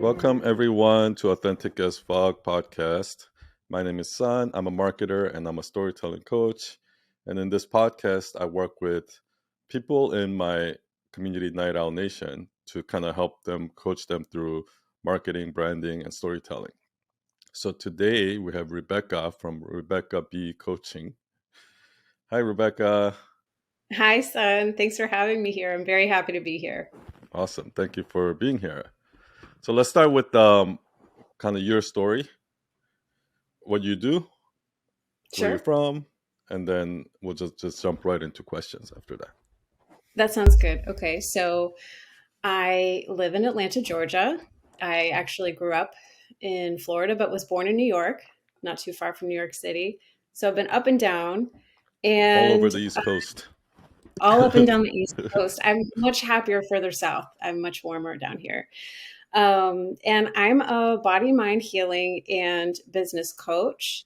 Welcome everyone to Authentic as Fog podcast. My name is Sun. I'm a marketer and I'm a storytelling coach. And in this podcast, I work with people in my community Night Owl Nation to kind of help them coach them through marketing, branding, and storytelling. So today we have Rebecca from Rebecca B Coaching. Hi, Rebecca. Hi, Sun. Thanks for having me here. I'm very happy to be here. Awesome. Thank you for being here. So let's start with kind of your story, what you do, where you're Sure. from, and then we'll just jump right into questions after that. That sounds good. Okay. So I live in Atlanta, Georgia. I actually grew up in Florida, but was born in New York, not too far from New York City. So I've been up and down All over and the East Coast. all up and down the East Coast. I'm much happier further south. I'm much warmer down here. And I'm a body, mind healing and business coach.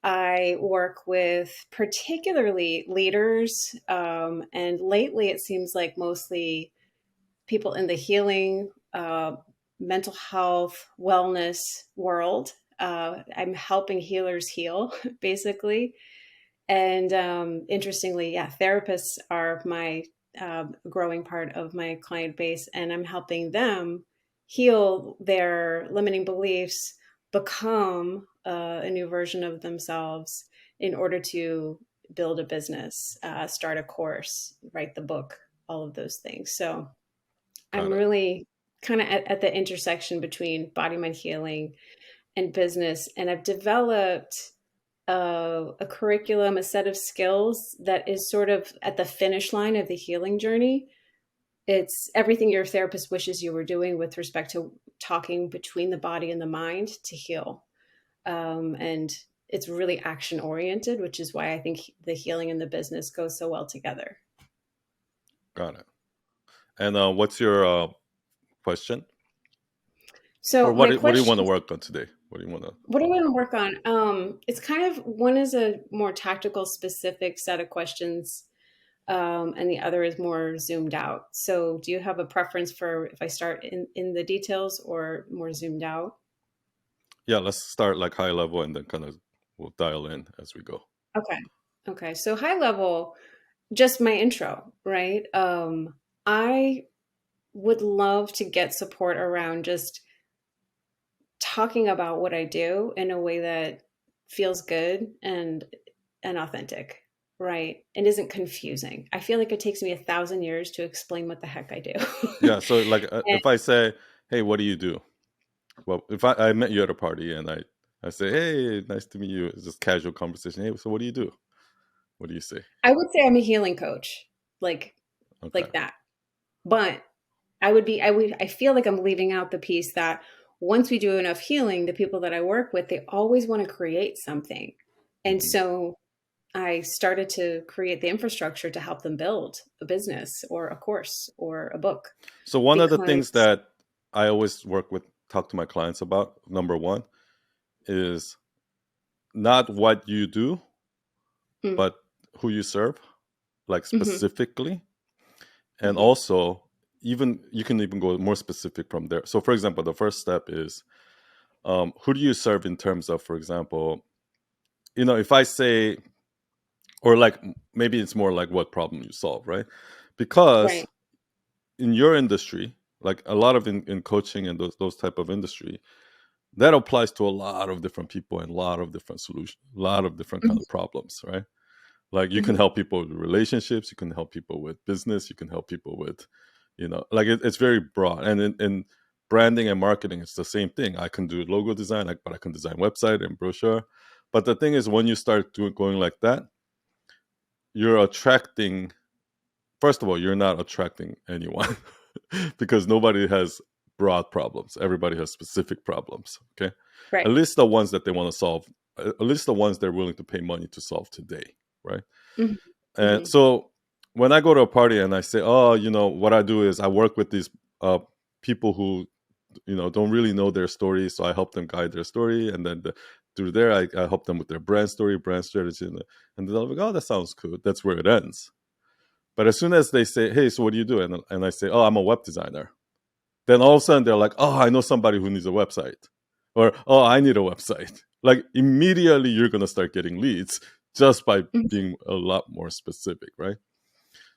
I work with particularly leaders, and lately it seems like mostly people in the healing, mental health, wellness world. I'm helping healers heal, basically. And interestingly, yeah, therapists are my growing part of my client base, and I'm helping them heal their limiting beliefs, become a new version of themselves in order to build a business, start a course, write the book, all of those things. So I'm Got it. really kind of at the intersection between body, mind healing and business. And I've developed a curriculum, a set of skills that is sort of at the finish line of the healing journey. It's everything your therapist wishes you were doing with respect to talking between the body and the mind to heal. And it's really action oriented, which is why I think the healing and the business go so well together. Got it. And what's your question? Or So what my do you question want to work on today? What do you want to What do I talk want to about? work on? It's kind of one is a more tactical, specific set of questions, and the other is more zoomed out. So, do you have a preference for if I start in the details or more zoomed out? Yeah, let's start like high level and then kind of we'll dial in as we go. Okay. Okay. So, high level, just my intro, right? I would love to get support around just talking about what I do in a way that feels good and authentic, right? And isn't confusing. I feel like it takes me 1,000 years to explain what the heck I do. Yeah, so like And if I say, hey, what do you do? Well, if I met you at a party and I say, hey, nice to meet you, it's just casual conversation. Hey, so what do you do? What do you say? I would say I'm a healing coach, like Okay. like that. But I feel like I'm leaving out the piece that once we do enough healing, the people that I work with, they always want to create something. And Hmm. so I started to create the infrastructure to help them build a business or a course or a book So one of the things because that I always talk to my clients about, number one, is not what you do, mm, but who you serve, like mhm, specifically. And mhm, also, even you can even go more specific from there. So, for example, the first step is who do you serve in terms of, for example, if I say, or like maybe it's more like what problem you solve, right? Because right. in your industry, like a lot of in coaching and those type of industry, that applies to a lot of different people and a lot of different solutions, a lot of different kind Mhm, of problems, right? Like you can mhm, help people with relationships, you can help people with business, you can help people with, like it's very broad. And in branding and marketing, it's the same thing. I can do logo design, but I can design website and brochure. But the thing is, when you start going like that, you're attracting. First of all, you're not attracting anyone because nobody has broad problems. Everybody has specific problems. Okay, right. at least the ones that they want to solve. At least the ones they're willing to pay money to solve today, right? Mhm, And mhm, so when I go to a party and I say, "Oh, what I do is I work with these people who, don't really know their story, so I help them guide their story, and then through there, I help them with their brand story, brand strategy, and then I'm like, oh, that sounds cool. That's where it ends. But as soon as they say, "Hey, so what do you do?" and I say, "Oh, I'm a web designer," then all of a sudden they're like, oh, I know somebody who needs a website, or oh, I need a website. Like immediately you're going to start getting leads just by Mhm, being a lot more specific, right?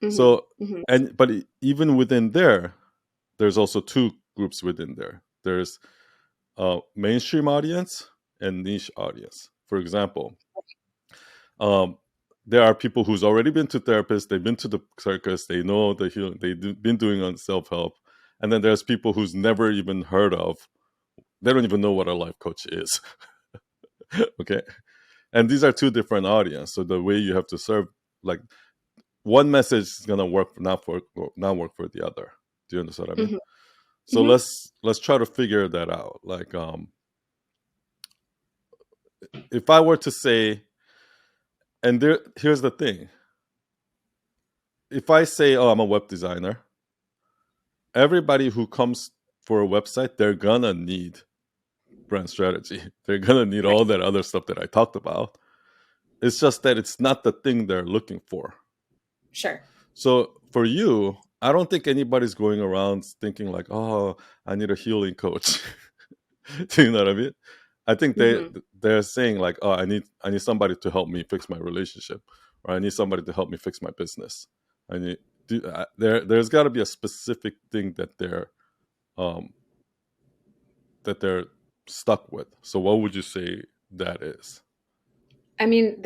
mhm, So, mhm. but even within there, there's also two groups within there. There's mainstream audience and niche audience. For example, um, there are people who's already been to therapists, they've been to the circus, they know the healing, been doing on self-help. And then there's people who's never even heard of, they don't even know what a life coach is. Okay. And these are two different audience. So the way you have to serve, like one message is gonna work not work for the other. Do you understand what I mean? Mhm, So mhm. let's try to figure that out. Like if I were to say, and here's the thing. If I say, oh, I'm a web designer, everybody who comes for a website, they're gonna need brand strategy. They're gonna need Right. all that other stuff that I talked about. It's just that it's not the thing they're looking for. Sure. So for you, I don't think anybody's going around thinking like, oh, I need a healing coach. Do you know what I mean? I think Mhm. they're saying like, oh, I need somebody to help me fix my relationship, or I need somebody to help me fix my business. I need there's got to be a specific thing um that they're stuck with. So what would you say that is? I mean,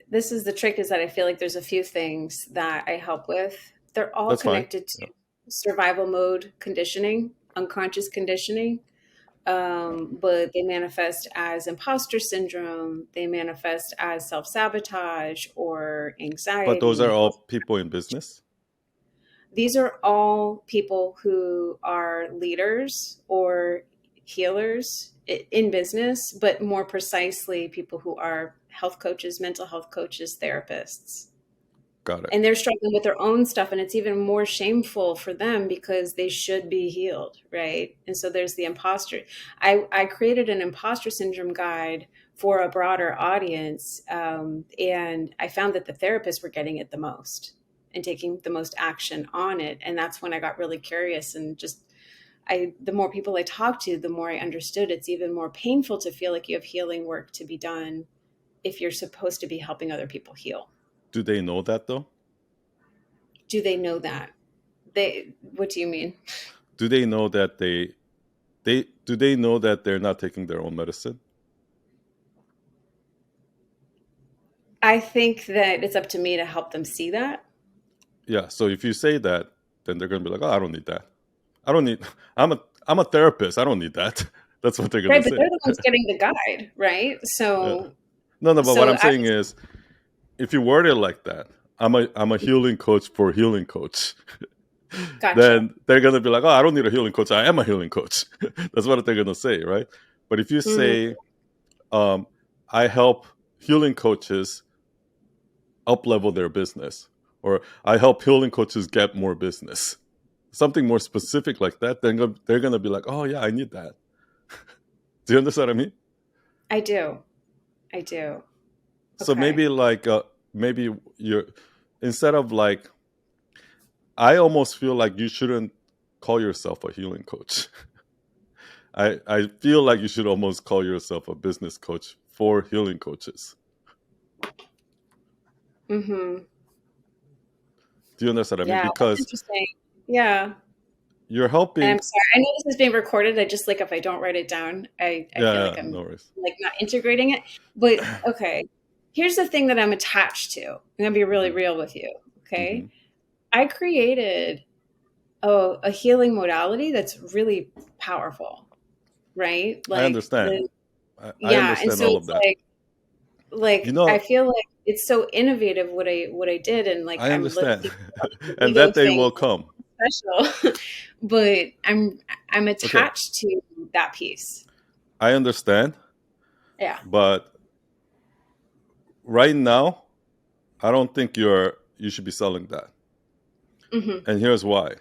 this is the trick is that I feel like there's a few things that I help with. They're all That's fine. connected Yeah. to survival mode conditioning, unconscious conditioning. But they manifest as imposter syndrome. They manifest as self sabotage or But those are anxiety. Or all people in business. these are all people who are leaders or healers in business, but more precisely, people who are health coaches, mental health coaches, therapists. Got it. And they're struggling with their own stuff, and it's even more shameful for them because they should be healed, right? And so there's the imposter. I created an imposter syndrome guide for a broader audience, and I found that the therapists were getting it the most and taking the most action on it. And that's when I got really curious and just I the more people I talked to, the more I understood it's even more painful to feel like you have healing work to be done if you're supposed to be helping other people heal. Do they know that though? Do they know that? What do you mean? Do they know that they do they know that they're not taking their own medicine? I think that it's up to me to help them see that. Yeah. So if you say that, then they're gonna be like, oh, I don't need that. I don't need. I'm a therapist. I don't need that. That's what they're gonna Right, but say. they're the ones getting the guide, right? Yeah. So No, no. But what so I'm I saying is, if you word it like that, I'm a healing coach for healing coach. gotcha. Then they're gonna be like, oh, I don't need a healing coach. I am a healing coach. That's what they're gonna say, right? But if you Mhm. say, um, I help healing coaches up level their business, or I help healing coaches get more business, something more specific like that, then they're gonna be like, oh yeah, I need that. Do you understand what I mean? I do. I do. So Okay. maybe like maybe you're instead of like, I almost feel like you shouldn't call yourself a healing coach. I feel like you should almost call yourself a business coach for healing coaches. Mhm. Do you understand what I mean? Yeah, that's Because interesting. Yeah. you're And helping. I'm sorry. I know this is being recorded. I just like if I don't write it down, I Yeah, feel like yeah, I'm no worries. like not integrating it. But okay. Here's the thing that I'm attached to. I'm gonna be really Hmm. real with you. Hmm. Okay. I created a healing modality that's really powerful, right? I Like understand. I yeah, and understand so all of it's that. You I know, feel like it's so innovative what I did, and like I I'm understand, thinking about the and ego that day thing will come. special, but I'm Okay, attached to that piece. I understand, Yeah. but right now, I don't think you should be selling that. Hmm. And here's why: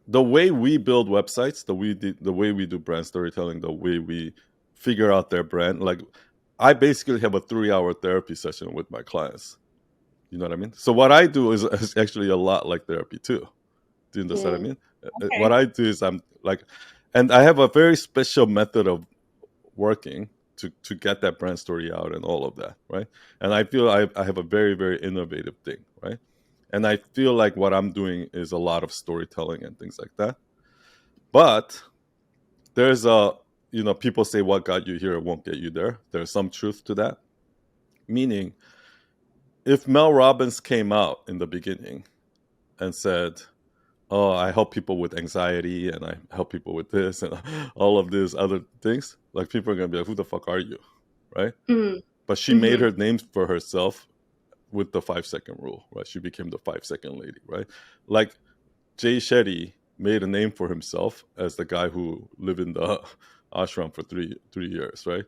the way we build websites, the way we do brand storytelling, the way we figure out their brand. Like, I basically have a 3-hour therapy session with my clients. You know what I mean? So what I do is actually a lot like therapy too. Do you understand what I Mm. mean? What Okay. I do is I'm like, and I have a very special method of working to get that brand story out and all of that, right? And I feel I have a very, very innovative thing, right? And I feel like what I'm doing is a lot of storytelling and things like that. But there's a, people say what got you here won't get you there. There's some truth to that. Meaning, if Mel Robbins came out in the beginning and said, "Oh, I help people with anxiety and I help people with this and all of these other things," like people are gonna be like, "Who the fuck are you?" Right? Mm. But she made Hmm. her name for herself with the 5 second rule, right? She became the 5 second lady, right? Like Jay Shetty made a name for himself as the guy who lived in the ashram for three years, right?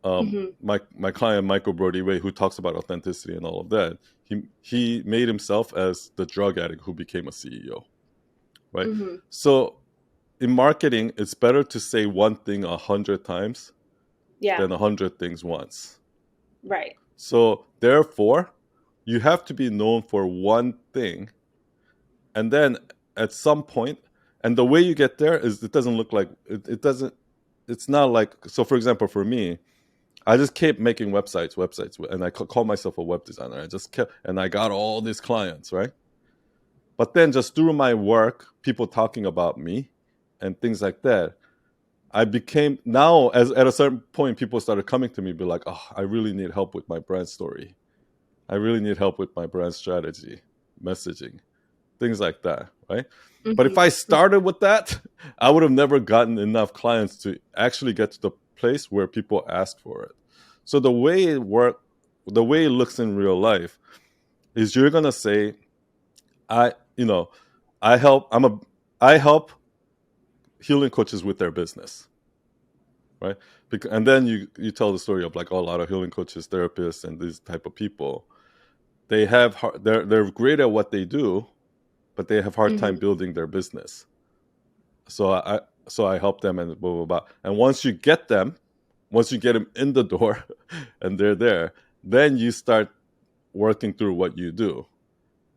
Hmm. My client Michael Brody Way, who talks about authenticity and all of that, he made himself as the drug addict who became a CEO, right? Hmm. So in marketing, it's better to say one thing 100 times Yeah. than 100 things once. Right. So therefore, you have to be known for one thing, and then at some point, and the way you get there is it doesn't look like it doesn't. It's not like, so. For example, for me, I just kept making websites, and I call myself a web designer. I just kept, and I got all these clients, right? But then just through my work, people talking about me and things like that, I became, now as at a certain point, people started coming to me, be like, "Oh, I really need help with my brand story. I really need help with my brand strategy, messaging, things like that," right? But if Hmm. I started with that, I would have never gotten enough clients to actually get to the place where people ask for it. So the way it looks in real life is you're gonna say, I, you know, I help. I help healing coaches with their business, right? And then you tell the story of like, oh, a lot of healing coaches, therapists, and these type of people. They're great at what they do, but they have hard time Hmm. building their business. So I help them and blah blah blah. And once you get them in the door, and they're there, then you start working through what you do,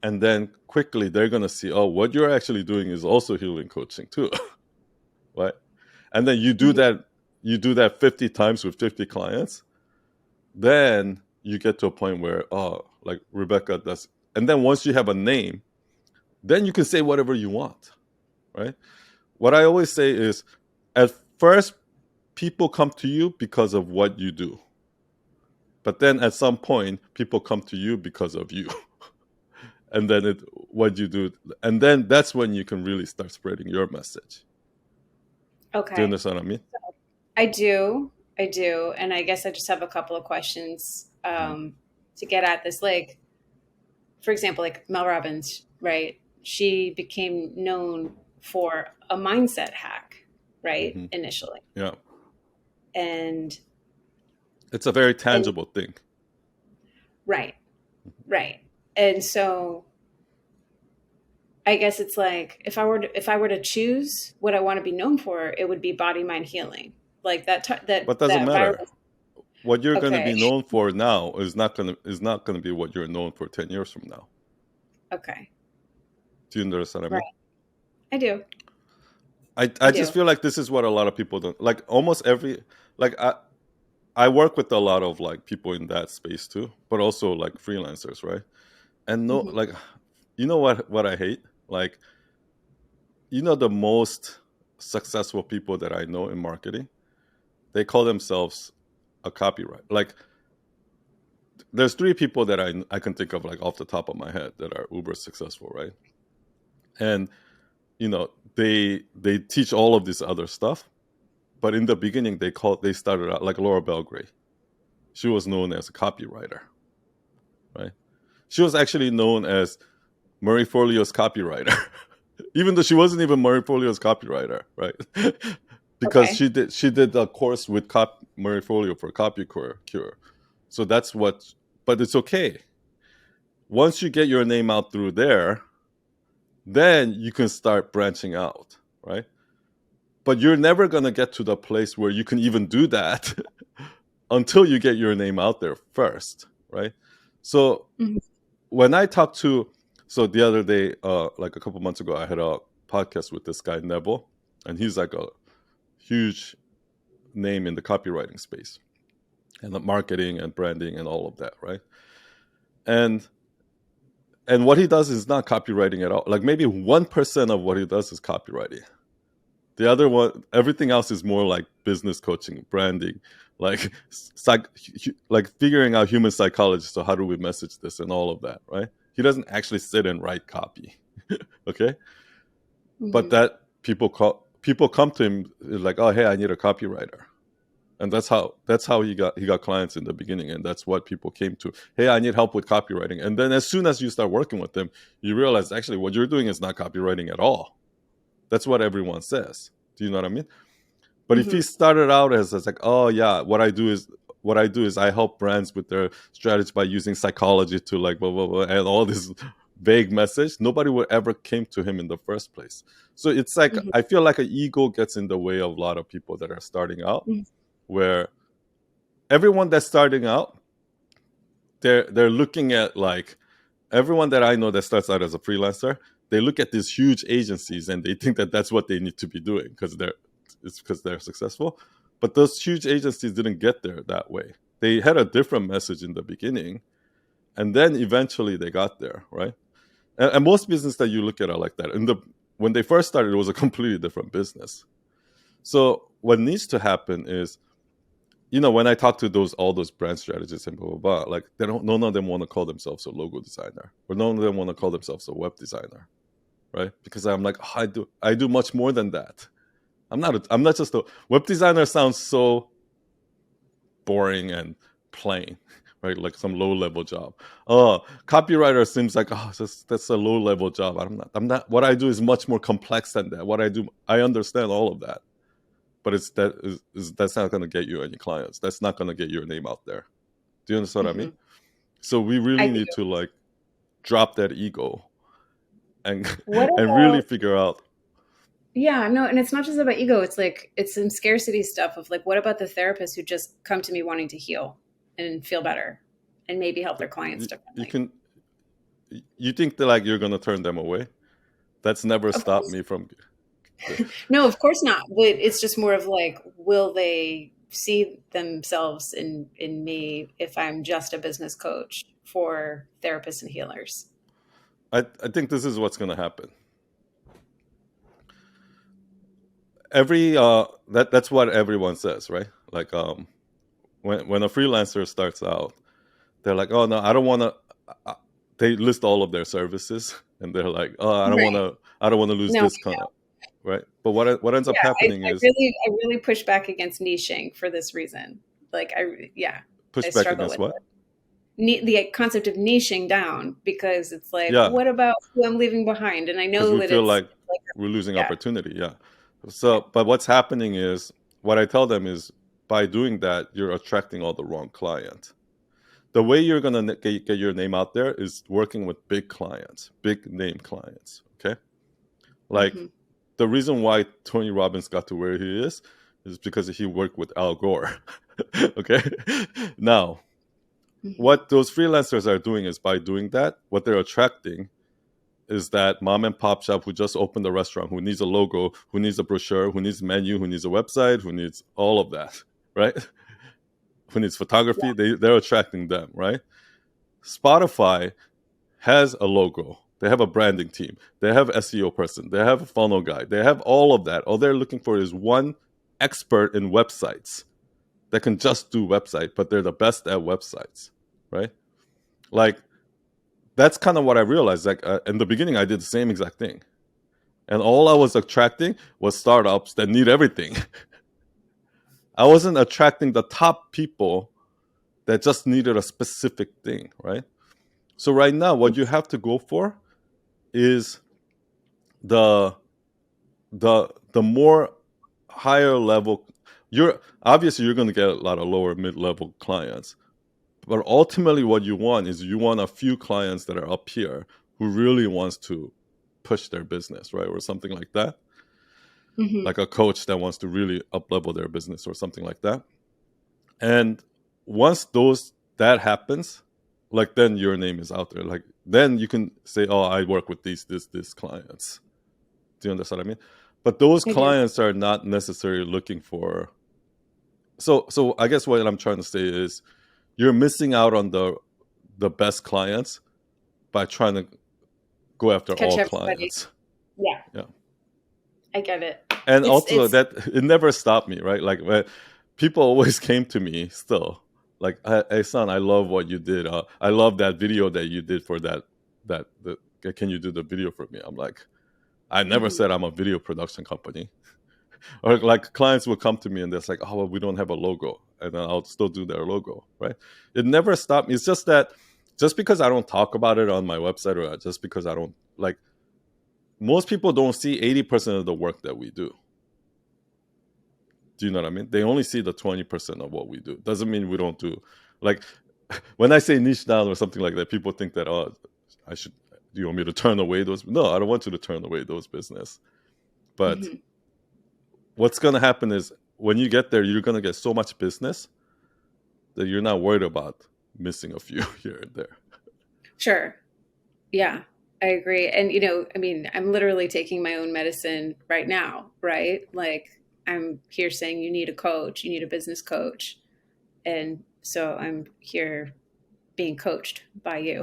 and then quickly they're gonna see, oh, what you're actually doing is also healing coaching too, right? And then Hmm. you do that 50 times with 50 clients, then you get to a point where, oh, like Rebecca does. And then once you have a name, then you can say whatever you want, right? What I always say is, at first, people come to you because of what you do. But then at some point, people come to you because of you. And then what you do. And then that's when you can really start spreading your message. Do you Okay. understand what I mean? I do. I do. And I guess I just have a couple of questions Mm-hmm. to get at this. Like, for example, like Mel Robbins, right? She became known for a mindset hack, right? Mm-hmm. Initially. Yeah. And It's a very and tangible thing. right, right. And so I guess it's like if I were to choose what I want to be known for, it would be body mind healing. Like But doesn't that viral. matter. What you're going to Okay. be known for now is not going to be what you're known for 10 years from now. Okay. Do you understand what I Right. mean? I do. I I just do. feel like this is what a lot of people don't like. Almost every, like, I work with a lot of like people in that space too, but also like freelancers, right? And no, Hmm. like, you know what I hate? Like, the most successful people that I know in marketing, they call themselves a copyright. Like, there's three people that I can think of, like, off the top of my head, that are uber successful, right? And they teach all of this other stuff, but in the beginning they started out like Laura Belgray. She was known as a copywriter, right? She was actually known as Murray Folio's copywriter, even though she wasn't even Murray Folio's copywriter, right? Because Okay. she did a course with Murray Folio for copy cure. So that's what. But it's okay. Once you get your name out through there, then you can start branching out, right? But you're never gonna get to the place where you can even do that until you get your name out there first, right? So Hmm. when I talk to, so the other day, like a couple months ago, I had a podcast with this guy Neville, and he's like a huge name in the copywriting space and the marketing and branding and all of that, right? And what he does is not copywriting at all. Like maybe 1% of what he does is copywriting. The other one, everything else is more like business coaching, branding, like like figuring out human psychology. So how do we message this and all of that, right? He doesn't actually sit and write copy, okay? But that people come to him like, oh, hey, I need a copywriter, and that's how he got clients in the beginning, and that's what people came to. Hey, I need help with copywriting, and then as soon as you start working with them, you realize actually what you're doing is not copywriting at all. That's what everyone says. Do you know what I mean? But if he started out as like, oh yeah, what I do is I help brands with their strategy by using psychology to like blah blah blah and all this vague message, nobody would ever came to him in the first place. So it's like I feel like an ego gets in the way of a lot of people that are starting out, where everyone that's starting out, they're looking at like everyone that I know that starts out as a freelancer, they look at these huge agencies and they think that that's what they need to be doing because they're successful. But those huge agencies didn't get there that way. They had a different message in the beginning, and then eventually they got there, right? And most business that you look at are like that. When they first started, it was a completely different business. So what needs to happen is, when I talk to all those brand strategists and blah blah blah, like none of them want to call themselves a logo designer, or none of them want to call themselves a web designer, right? Because I'm like, oh, I do much more than that. I'm not just a web designer. Sounds so boring and plain, right? Like some low level job. Oh, copywriter seems like that's a low level job. I'm not. What I do is much more complex than that. What I do, I understand all of that, but that's not going to get you any clients. That's not going to get your name out there. Do you understand what I mean? So we really need to like drop that ego and and really figure out. Yeah, no, and it's not just about ego. It's like it's some scarcity stuff of like, what about the therapists who just come to me wanting to heal and feel better and maybe help their clients differently? You think that like you're going to turn them away? That's never stopped me from. No, of course not. But it's just more of like, will they see themselves in me if I'm just a business coach for therapists and healers? I think this is what's going to happen. That's what everyone says, right? Like when a freelancer starts out, they're like, oh no, I don't want to. They list all of their services, and they're like, oh, I don't want to lose this kind of, right? But what ends up happening is I really push back against niching for this reason. Like push back against what? The concept of niching down, because it's like, what about who I'm leaving behind? And I know we feel like we're losing opportunity. Yeah. So, but what's happening is what I tell them is by doing that, you're attracting all the wrong clients. The way you're going to get your name out there is working with big clients, big name clients. Okay. Like the reason why Tony Robbins got to where he is because he worked with Al Gore. Okay. Now, what those freelancers are doing is by doing that, what they're attracting is that mom and pop shop who just opened a restaurant, who needs a logo, who needs a brochure, who needs a menu, who needs a website, who needs all of that, right? Who needs photography, they're attracting them, right? Spotify has a logo. They have a branding team. They have SEO person. They have a funnel guy. They have all of that. All they're looking for is one expert in websites that can just do website, but they're the best at websites, right? Like, that's kind of what I realized. Like in the beginning, I did the same exact thing. And all I was attracting was startups that need everything. I wasn't attracting the top people that just needed a specific thing, right? So right now, what you have to go for is the more higher level. You're going to get a lot of lower mid-level clients, but ultimately what you want is you want a few clients that are up here who really wants to push their business, right? Or something like that. Like a coach that wants to really up-level their business or something like that. And once that happens, like then your name is out there. Like then you can say, oh, I work with these clients. Do you understand what I mean? But those I do. clients are not necessarily looking for. So I guess what I'm trying to say is you're missing out on the best clients by trying to go after Catch all everybody. clients. Yeah, Yeah. I get it. And also It's that it never stopped me, right? Like when people always came to me still like, hey son, I love what you did. I love that video that you did for can you do the video for me? I'm like, I never mhm. said I'm a video production company. Or like clients will come to me and they're like, oh well, we don't have a logo, and then I'll still do their logo, right? It never stopped me. It's just that just because I don't talk about it on my website, or just because I don't like, most people don't see 80% of the work that we do. Do you know what I mean? They only see the 20% of what we do. Doesn't mean we don't do, like, when I say niche down or something like that, people think that, oh, I should, do you want me to turn away those? No, I don't want you to turn away those business. But Mhm. what's going to happen is when you get there, you're going to get so much business that you're not worried about missing a few here and there. Sure. Yeah, I agree. And, I mean, I'm literally taking my own medicine right now, right? Like, I'm here saying you need a coach, you need a business coach. And so I'm here being coached by you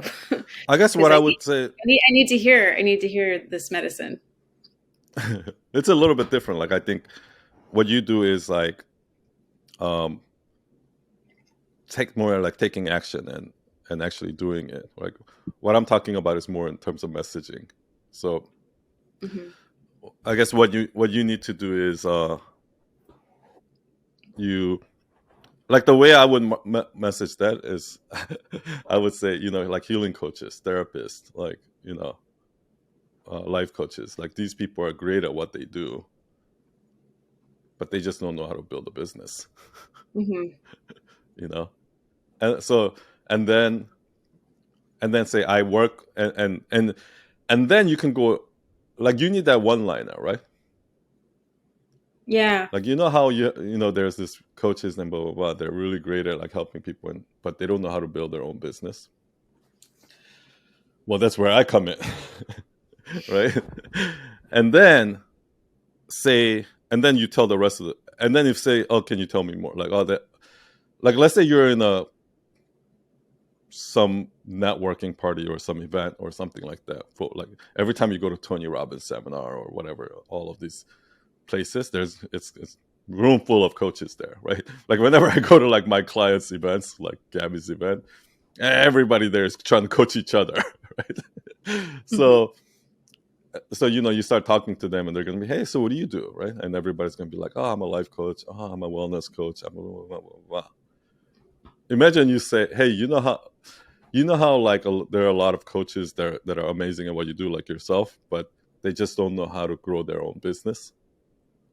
I guess because what I would say, I need to hear this medicine. it's a little bit different. Like, I think what you do is like, um, take more like taking action and actually doing it. Like what I'm talking about is more in terms of messaging. So Hmm. I guess what you need to do is you like the way I would message that is I would say, like healing coaches, therapists, like, life coaches, like these people are great at what they do, but they just don't know how to build a business. Hmm. you know and so and then say I work, and then you can go, like, you need that one liner, right? Yeah. Like, how there's this coaches and blah blah blah, they're really great at like helping people, but they don't know how to build their own business. Well, that's where I come in. Right? And then and then you tell the rest of the, and then you say, oh, can you tell me more, like, oh, that, like, let's say you're in some networking party or some event or something like that, for like every time you go to Tony Robbins seminar or whatever, all of these places, it's room full of coaches there, right? Like whenever I go to like my clients events, like Gabby's event, everybody there is trying to coach each other. Right? Hmm. So you start talking to them and they're going to be, hey, so what do you do, right? And everybody's going to be like, oh, I'm a life coach, oh, I'm a wellness coach, I'm blah, blah, blah, blah. Imagine you say, hey, you know how like there are a lot of coaches that are amazing at what you do, like yourself, but they just don't know how to grow their own business,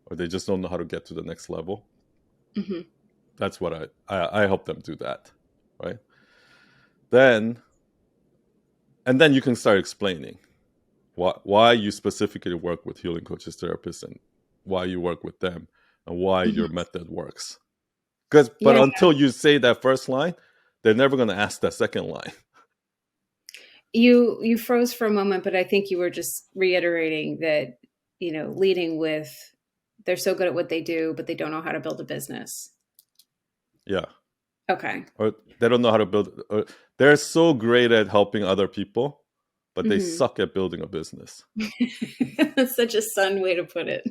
or they just don't know how to get to the next level. Hmm. That's what I help them do that, right? Then and then you can start explaining why you specifically work with healing coaches, therapists, and why you work with them, and why your Hmm. method works. But Yeah. until you say that first line, they're never going to ask that second line. You froze for a moment, but I think you were just reiterating that, leading with they're so good at what they do, but they don't know how to build a business. Yeah, Okay. or they don't know how to build. Or they're so great at helping other people, but they Hmm. suck at building a business. That's such a sun way to put it.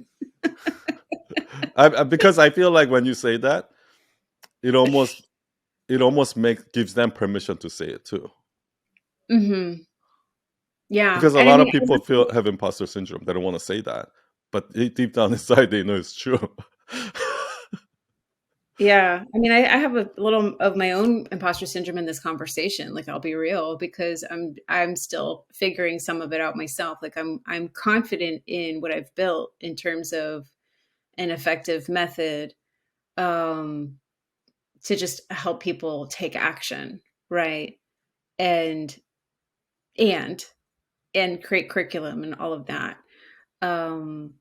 Because I feel like when you say that, it almost gives them permission to say it too. Hmm. Yeah. Because a And I lot mean, of people have imposter syndrome. They don't want to say that, but deep down inside, they know it's true. yeah. I mean, I have a little of my own imposter syndrome in this conversation. Like, I'll be real because I'm still figuring some of it out myself. Like, I'm confident in what I've built in terms of an effective method, um, to just help people take action, right? And and and create curriculum and all of that. Um,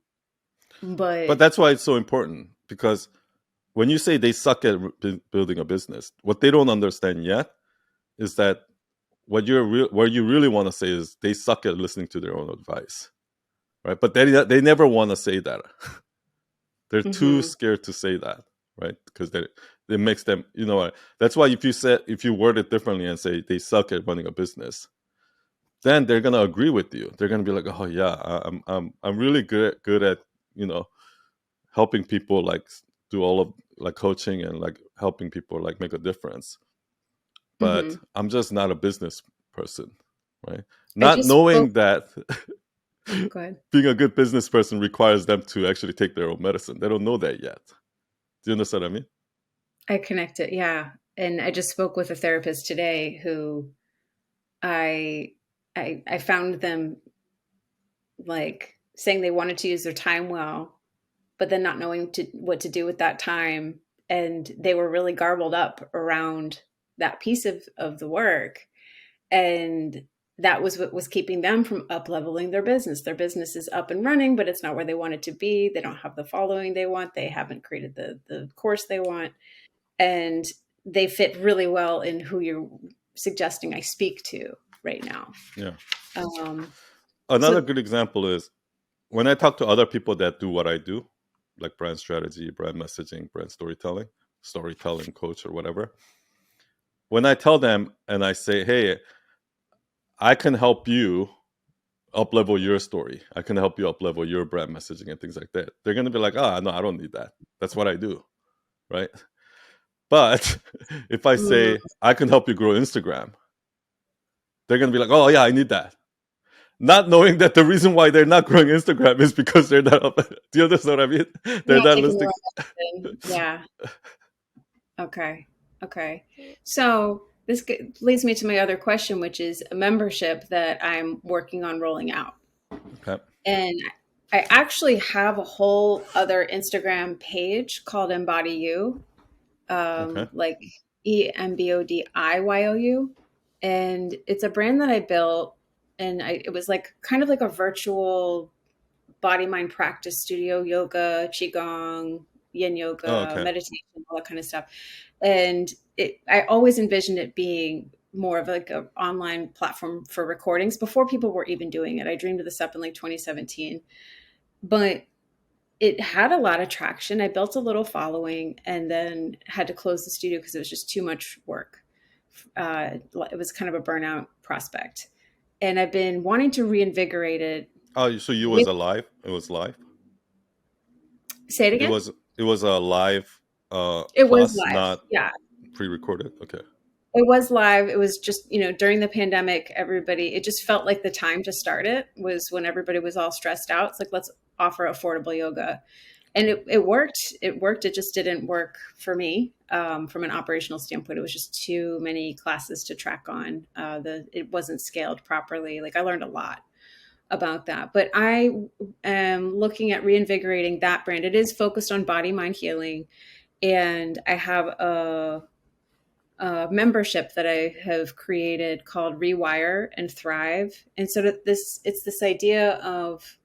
But but that's why it's so important, because when you say they suck at building a business, what they don't understand yet is that what you really want to say is they suck at listening to their own advice. right? But they never want to say that. They're too Mm-hmm. scared to say that, right? Because it makes them, you know what? That's why if you word it differently and say they suck at running a business, then they're gonna agree with you. They're gonna be like, oh yeah, I'm really good at, you know, helping people like do all of like coaching and like helping people like make a difference. But Mm-hmm. I'm just not a business person, right? I Not just spoke. knowing that Go ahead. being a good business person requires them to actually take their own medicine. They don't know that yet. Do you understand what I mean? I connect it, yeah. And I just spoke with a therapist today who I I found them like saying they wanted to use their time well, but then not knowing what to do with that time. And they were really garbled up around that piece of the work. And that was what was keeping them from up leveling their business. Their business is up and running, but it's not where they want it to be. They don't have the following they want. They haven't created the course they want. And they fit really well in who you're suggesting I speak to right now. Yeah. Um, Another so good example is when I talk to other people that do what I do, like brand strategy, brand messaging, brand storytelling coach or whatever. When I tell them and I say, hey, I can help you up level your story. I can help you up level your brand messaging and things like that. They're gonna be like, no, I don't need that. That's what I do. Right. But if I mm, say I can help you grow Instagram, they're gonna be like, oh yeah, I need that. Not knowing that the reason why they're not growing Instagram is because they're not up. Do you understand what I mean? you're They're not not taking the listening. right action. Yeah. Okay. Okay. So this leads me to my other question, which is a membership that I'm working on rolling out. Okay. And I actually have a whole other Instagram page called Embody You, Okay. like EMBODIYOU. And it's a brand that I built. And it was like kind of like a virtual body mind practice studio, yoga, qigong, yin Oh, yoga, okay. meditation, all that kind of stuff. And I always envisioned it being more of like an online platform for recordings before people were even doing it. I dreamed of this up in like 2017, but it had a lot of traction. I built a little following and then had to close the studio because it was just too much work. It was kind of a burnout prospect. And I've been wanting to reinvigorate it Oh, so you was with, alive? It was live. say it It again. was it was a live It was class, live. not Yeah. pre-recorded. Okay. It was live. It was just, during the pandemic, it just felt like the time to start it was when everybody was all stressed out. It's like, let's offer affordable yoga. And it worked. It worked. It just didn't work for me from an operational standpoint. It was just too many classes to track on. It wasn't scaled properly. Like I learned a lot about that. But I am looking at reinvigorating that brand. It is focused on body, mind healing. And I have a membership that I have created called Rewire and Thrive. And so it's this idea of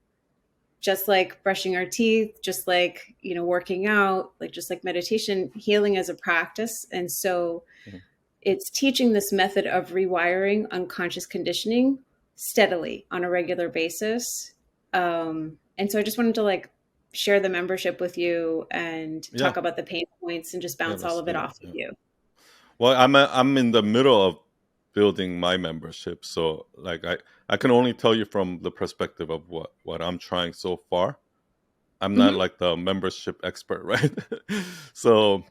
just like brushing our teeth, just like, working out, like just like meditation, healing as a practice. And so Mhm. it's teaching this method of rewiring unconscious conditioning steadily on a regular basis. And so I just wanted to like share the membership with you and Yeah. talk about the pain points and just Yeah. bounce all Let's of it do that. off of Yeah. you. Well, I'm in the middle of building my membership, so like I can only tell you from the perspective of what I'm trying so far. I'm not Mm-hmm. like the membership expert, right? So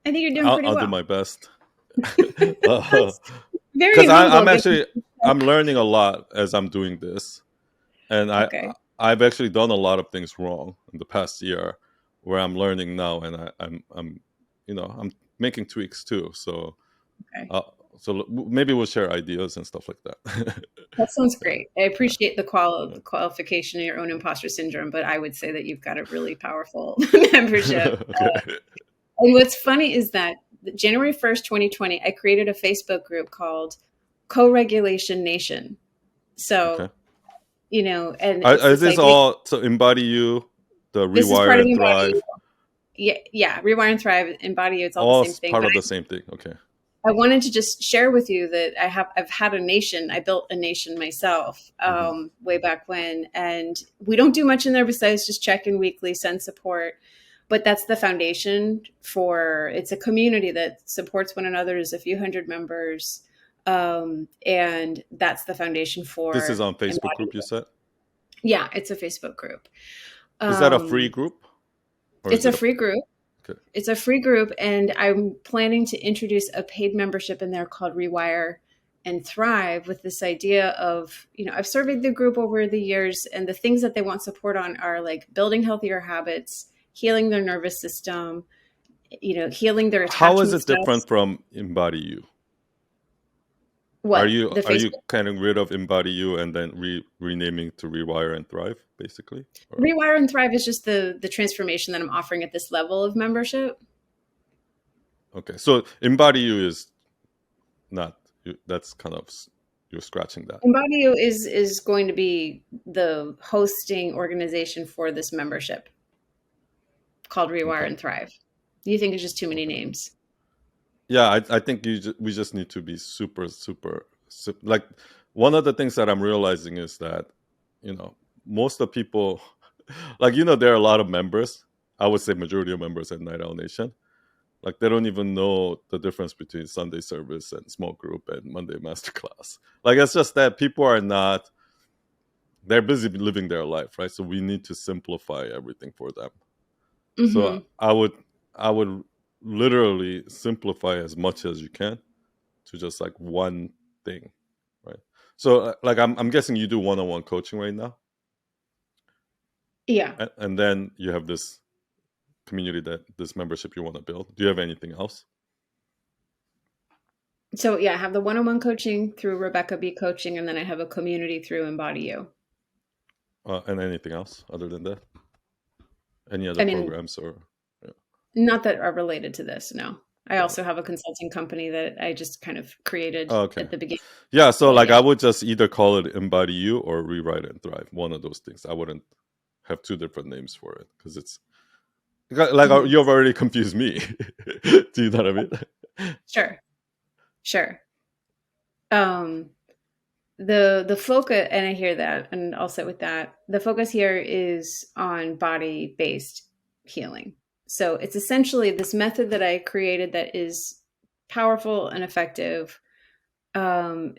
I think you're doing pretty I'll do well. my best. That's very Because humble. I'm actually I'm learning a lot as I'm doing this, and Okay. I've actually done a lot of things wrong in the past year, where I'm learning now, and I'm I'm making tweaks too. So Okay. uh, maybe we'll share ideas and stuff like that. That sounds great. I Yeah. appreciate the qualification of your own imposter syndrome, but I would say that you've got a really powerful membership. Okay. And what's funny is that January 1st, 2020, I created a Facebook group called Co-Regulation Nation. Okay. So, and it's Is this this idea. all to embody you, the This is part rewire of and Embody You. thrive, Yeah, yeah. Rewire and Thrive, Embody You, it's all the all same thing. part But of the same thing? Okay. I wanted to just share with you that I've had a nation. I built a nation myself Hmm. way back when, and we don't do much in there besides just check in weekly, send support. But that's the foundation for. It's a community that supports one another. There's a few hundred members, and that's the foundation This is for on Facebook group, you embodiment. said? Yeah, it's a Facebook group. Is that a free Um, group, or is it's a it a free group. okay? It's a free group, and I'm planning to introduce a paid membership in there called Rewire and Thrive, with this idea of, I've surveyed the group over the years, and the things that they want support on are like building healthier habits, healing their nervous system, healing their How is attachment it different styles. from Embody You? Are What you the are you Facebook getting rid of Embody You and then renaming to Rewire and Thrive, basically? Or Rewire and Thrive is just the transformation that I'm offering at this level of membership. okay, so Embody You is not. That's kind of you're scratching that. Embodyo is going to be the hosting organization for this membership called Rewire Okay. and Thrive. You think it's just too many Okay. names? Yeah, I think we just need to be like one of the things that I'm realizing is that most of the people like there are a lot of members. I would say majority of members at Night Owl Nation. Like they don't even know the difference between Sunday service and small group and Monday masterclass. Like it's just that people are not. They're busy living their life, right? So we need to simplify everything for them. So Mm-hmm. I would literally simplify as much as you can to just like one thing, right? So like I'm guessing you do one-on-one coaching right now, Yeah. and then you have this community this membership you want to build. Do you have anything else? So yeah, I have the one-on-one coaching through Rebecca B Coaching, and then I have a community through Embody You. And anything else other than that? Any other I mean, programs or yeah. not that are related to this. No, I Got it. also have a consulting company that I just kind of created Oh, okay. at the beginning. Yeah, so But like yeah. I would just either call it Embody You or Rewrite and Thrive. One of those things. I wouldn't have two different names for it because it's like Mhm. you've already confused me. Do you know what I mean? Sure. Sure. Um, the focus, and I hear that, and I'll sit with that. The focus here is on body based healing. So it's essentially this method that I created that is powerful and effective, um,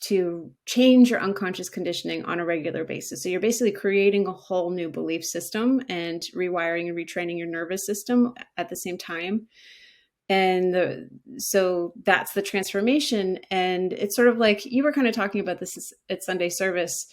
to change your unconscious conditioning on a regular basis. So you're basically creating a whole new belief system and rewiring and retraining your nervous system at the same time. And so that's the transformation. And it's sort of like you were kind of talking about this at Sunday service,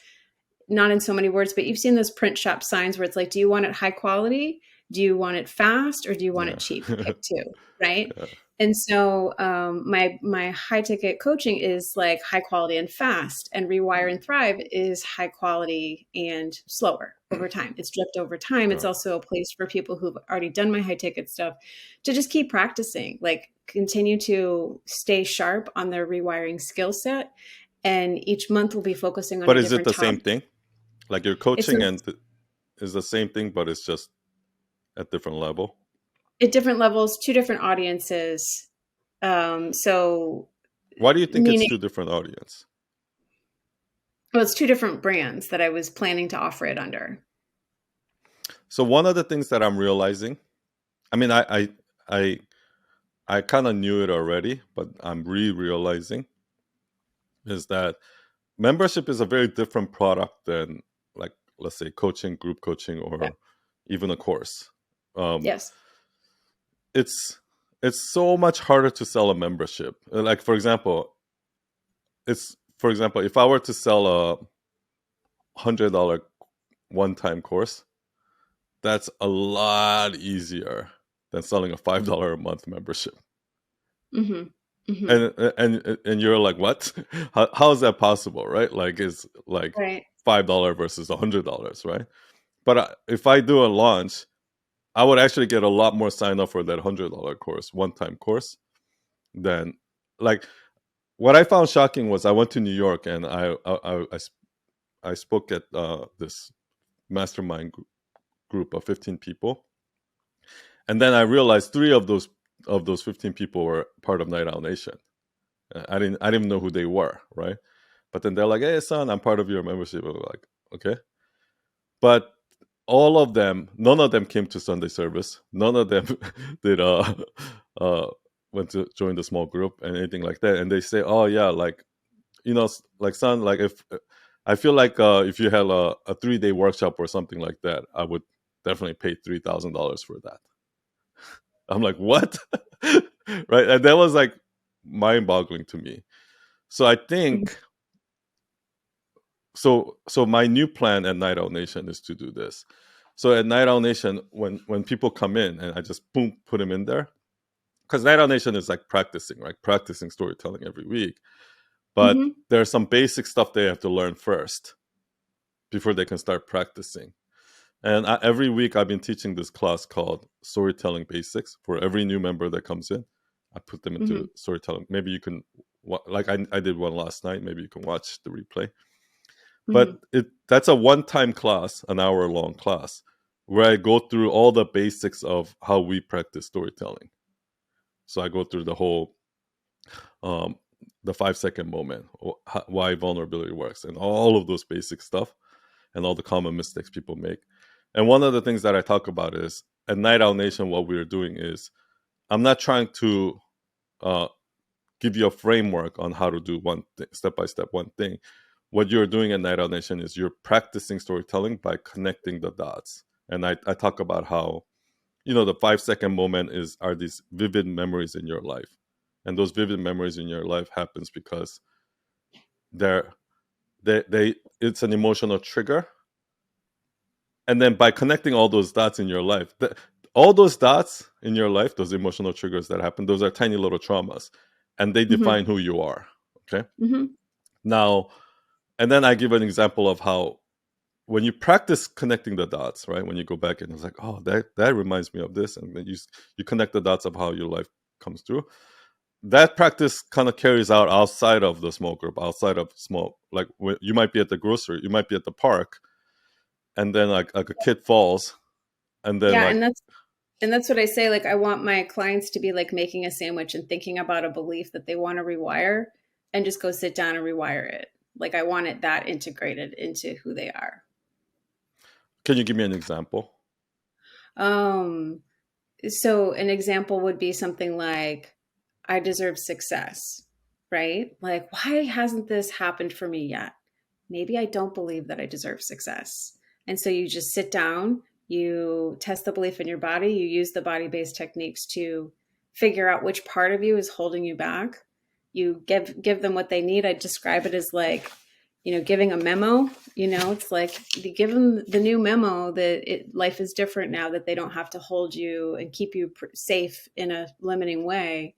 not in so many words, but you've seen those print shop signs where it's like, do you want it high quality? Do you want it fast, or do you want Yeah. it cheap? Pick two, right? Yeah. And so my high ticket coaching is like high quality and fast, and Rewire and Thrive is high quality and slower over time. It's dripped over time. It's Right. also a place for people who've already done my high ticket stuff to just keep practicing, like continue to stay sharp on their rewiring skill set. And each month we'll be focusing on But a is it different the topic. same thing? Like your It's a, coaching is the same thing, but it's just at different level. at different levels, two different audiences. So Why do you think it's meaning, two different audience? well, it's two different brands that I was planning to offer it under. So one of the things that I'm realizing, I mean, I I kind of knew it already, but I'm realizing is that membership is a very different product than like let's say coaching, group coaching, Yeah. or even a course. Um, Yes. it's it's so much harder to sell a membership. Like for example, if I were to sell $100 one-time course, that's a lot easier than selling a $5 a month membership. Mm-hmm. Mm-hmm. And you're like, what? How is that possible, right? Like it's like Right. $5 versus $100, right? But if I do a launch, I would actually get a lot more sign up for that $100 course, one-time course, than like what I found shocking was I went to New York and I spoke at this mastermind group of 15 people. And then I realized three of those of those 15 people were part of Night Owl Nation. I didn't know who they were, right? But then they're like, "Hey, son, I'm part of your membership." I was like, "Okay," but all of them, none of them came to Sunday service. None of them did uh went to join the small group and anything like that. And they say, "Oh yeah, like like son, like if I feel like if you had a 3-day workshop or something like that, I would definitely pay $3,000 for that." I'm like, "What?" Right? And that was like mind-boggling to me. So I Mhm. think so my new plan at Night Owl Nation is to do this. So at Night Owl Nation, when people come in and I just boom put them in there, because Night Owl Nation is like practicing, right? Practicing storytelling every week. But Mhm. there's some basic stuff they have to learn first before they can start practicing. And every week I've been teaching this class called Storytelling Basics for every new member that comes in. I put them into Mhm. storytelling. Maybe you can, like I did one last night. Maybe you can watch the replay. But Mhm. that's a one-time class, an hour-long class, where I go through all the basics of how we practice storytelling. So I go through the whole um, the 5-second moment, why vulnerability works, and all of those basic stuff, and all the common mistakes people make. And one of the things that I talk about is at Night Owl Nation, what we're doing is I'm not trying to uh, give you a framework on how to do one thing, step by step, one thing. What you're doing at Night Owl Nation is you're practicing storytelling by connecting the dots. And I talk about how, the 5-second moment are these vivid memories in your life. And those vivid memories in your life happens because they're they it's an emotional trigger. And then by connecting all those dots in your life, all those dots in your life, those emotional triggers that happen, those are tiny little traumas, and they Mhm. define who you are. Okay. Mhm. Now, and then I give an example of how when you practice connecting the dots, right? When you go back and it's like, oh, that reminds me of this, and then you connect the dots of how your life comes through. That practice kind of carries out outside of the small group, outside of small, like you might be at the grocery, you might be at the park, and then like a kid falls, and then Yeah, like and that's what I say. Like, I want my clients to be like making a sandwich and thinking about a belief that they want to rewire and just go sit down and rewire it. Like, I want it that integrated into who they are. can you give me an example? Um, so an example would be something like, I deserve success, right? Like, why hasn't this happened for me yet? Maybe I don't believe that I deserve success. And so you just sit down, you test the belief in your body, you use the body based techniques to figure out which part of you is holding you back. You give them what they need. I describe it as like, giving a memo. It's like you give them the new memo that life is different now, that they don't have to hold you and keep you safe in a limiting way.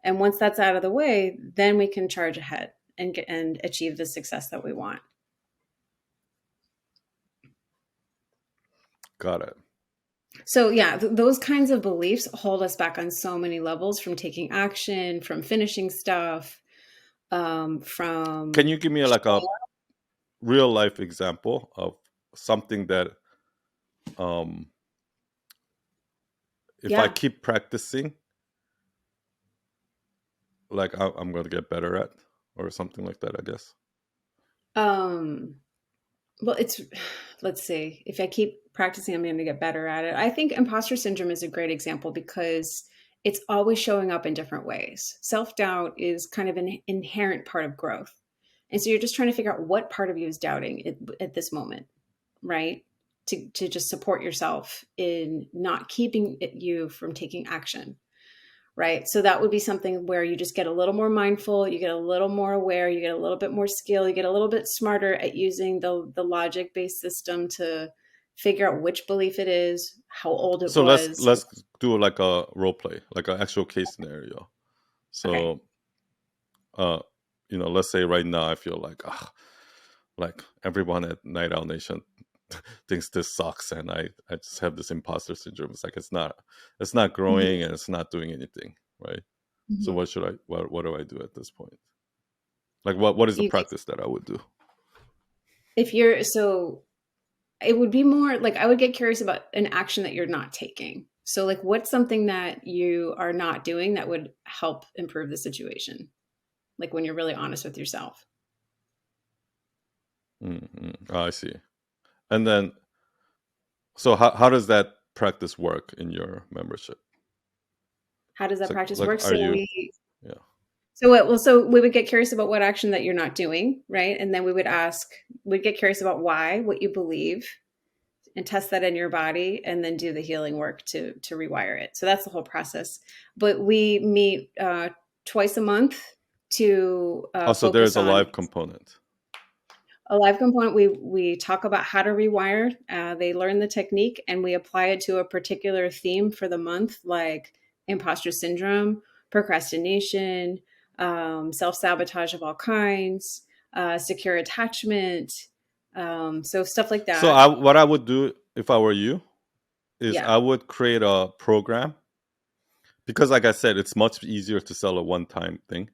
And once that's out of the way, then we can charge ahead and achieve the success that we want. Got it. So yeah, those kinds of beliefs hold us back on so many levels, from taking action, from finishing stuff, Can from you give me like a real life example of something that um if I yeah. keep practicing, like I'm going to get better at, or something like that, I guess? Um, well, let's see. If I keep practicing, I'm going to get better at it. I think imposter syndrome is a great example because it's always showing up in different ways. Self doubt is kind of an inherent part of growth. And so you're just trying to figure out what part of you is doubting at this moment, right? To just support yourself in not keeping you from taking action, right? So that would be something where you just get a little more mindful, you get a little more aware, you get a little bit more skill, you get a little bit smarter at using the logic based system to figure out which belief it is, how old it So let's was. let's do like a role play, like an actual case scenario. Okay. So uh let's say right now I feel like everyone at Night Owl Nation thinks this sucks, and I just have this imposter syndrome. It's like it's not Mhm. growing and it's not doing anything, right? So Mhm. what do I do at this point? Like what is the You, practice that I would do? if you're so it would be more like, I would get curious about an action that you're not taking. So, like, what's something that you are not doing that would help improve the situation? Like when you're really honest with yourself. Oh, I see. And then, so how does that practice work in your membership? How does It's that practice like work? are So you? we Yeah. so we would get curious about what action that you're not doing, right? And then we'd get curious about why, what you believe, and test that in your body, and then do the healing work to rewire it. So that's the whole process. But we meet twice a month to Also, there is focus a on live component. a live component. We talk about how to rewire. They learn the technique, and we apply it to a particular theme for the month, like imposter syndrome, procrastination, self-sabotage of all kinds, secure attachment, so stuff like So that. what I would do if I were you is Yeah. I would create a program because, like I said, it's much easier to sell a one-time thing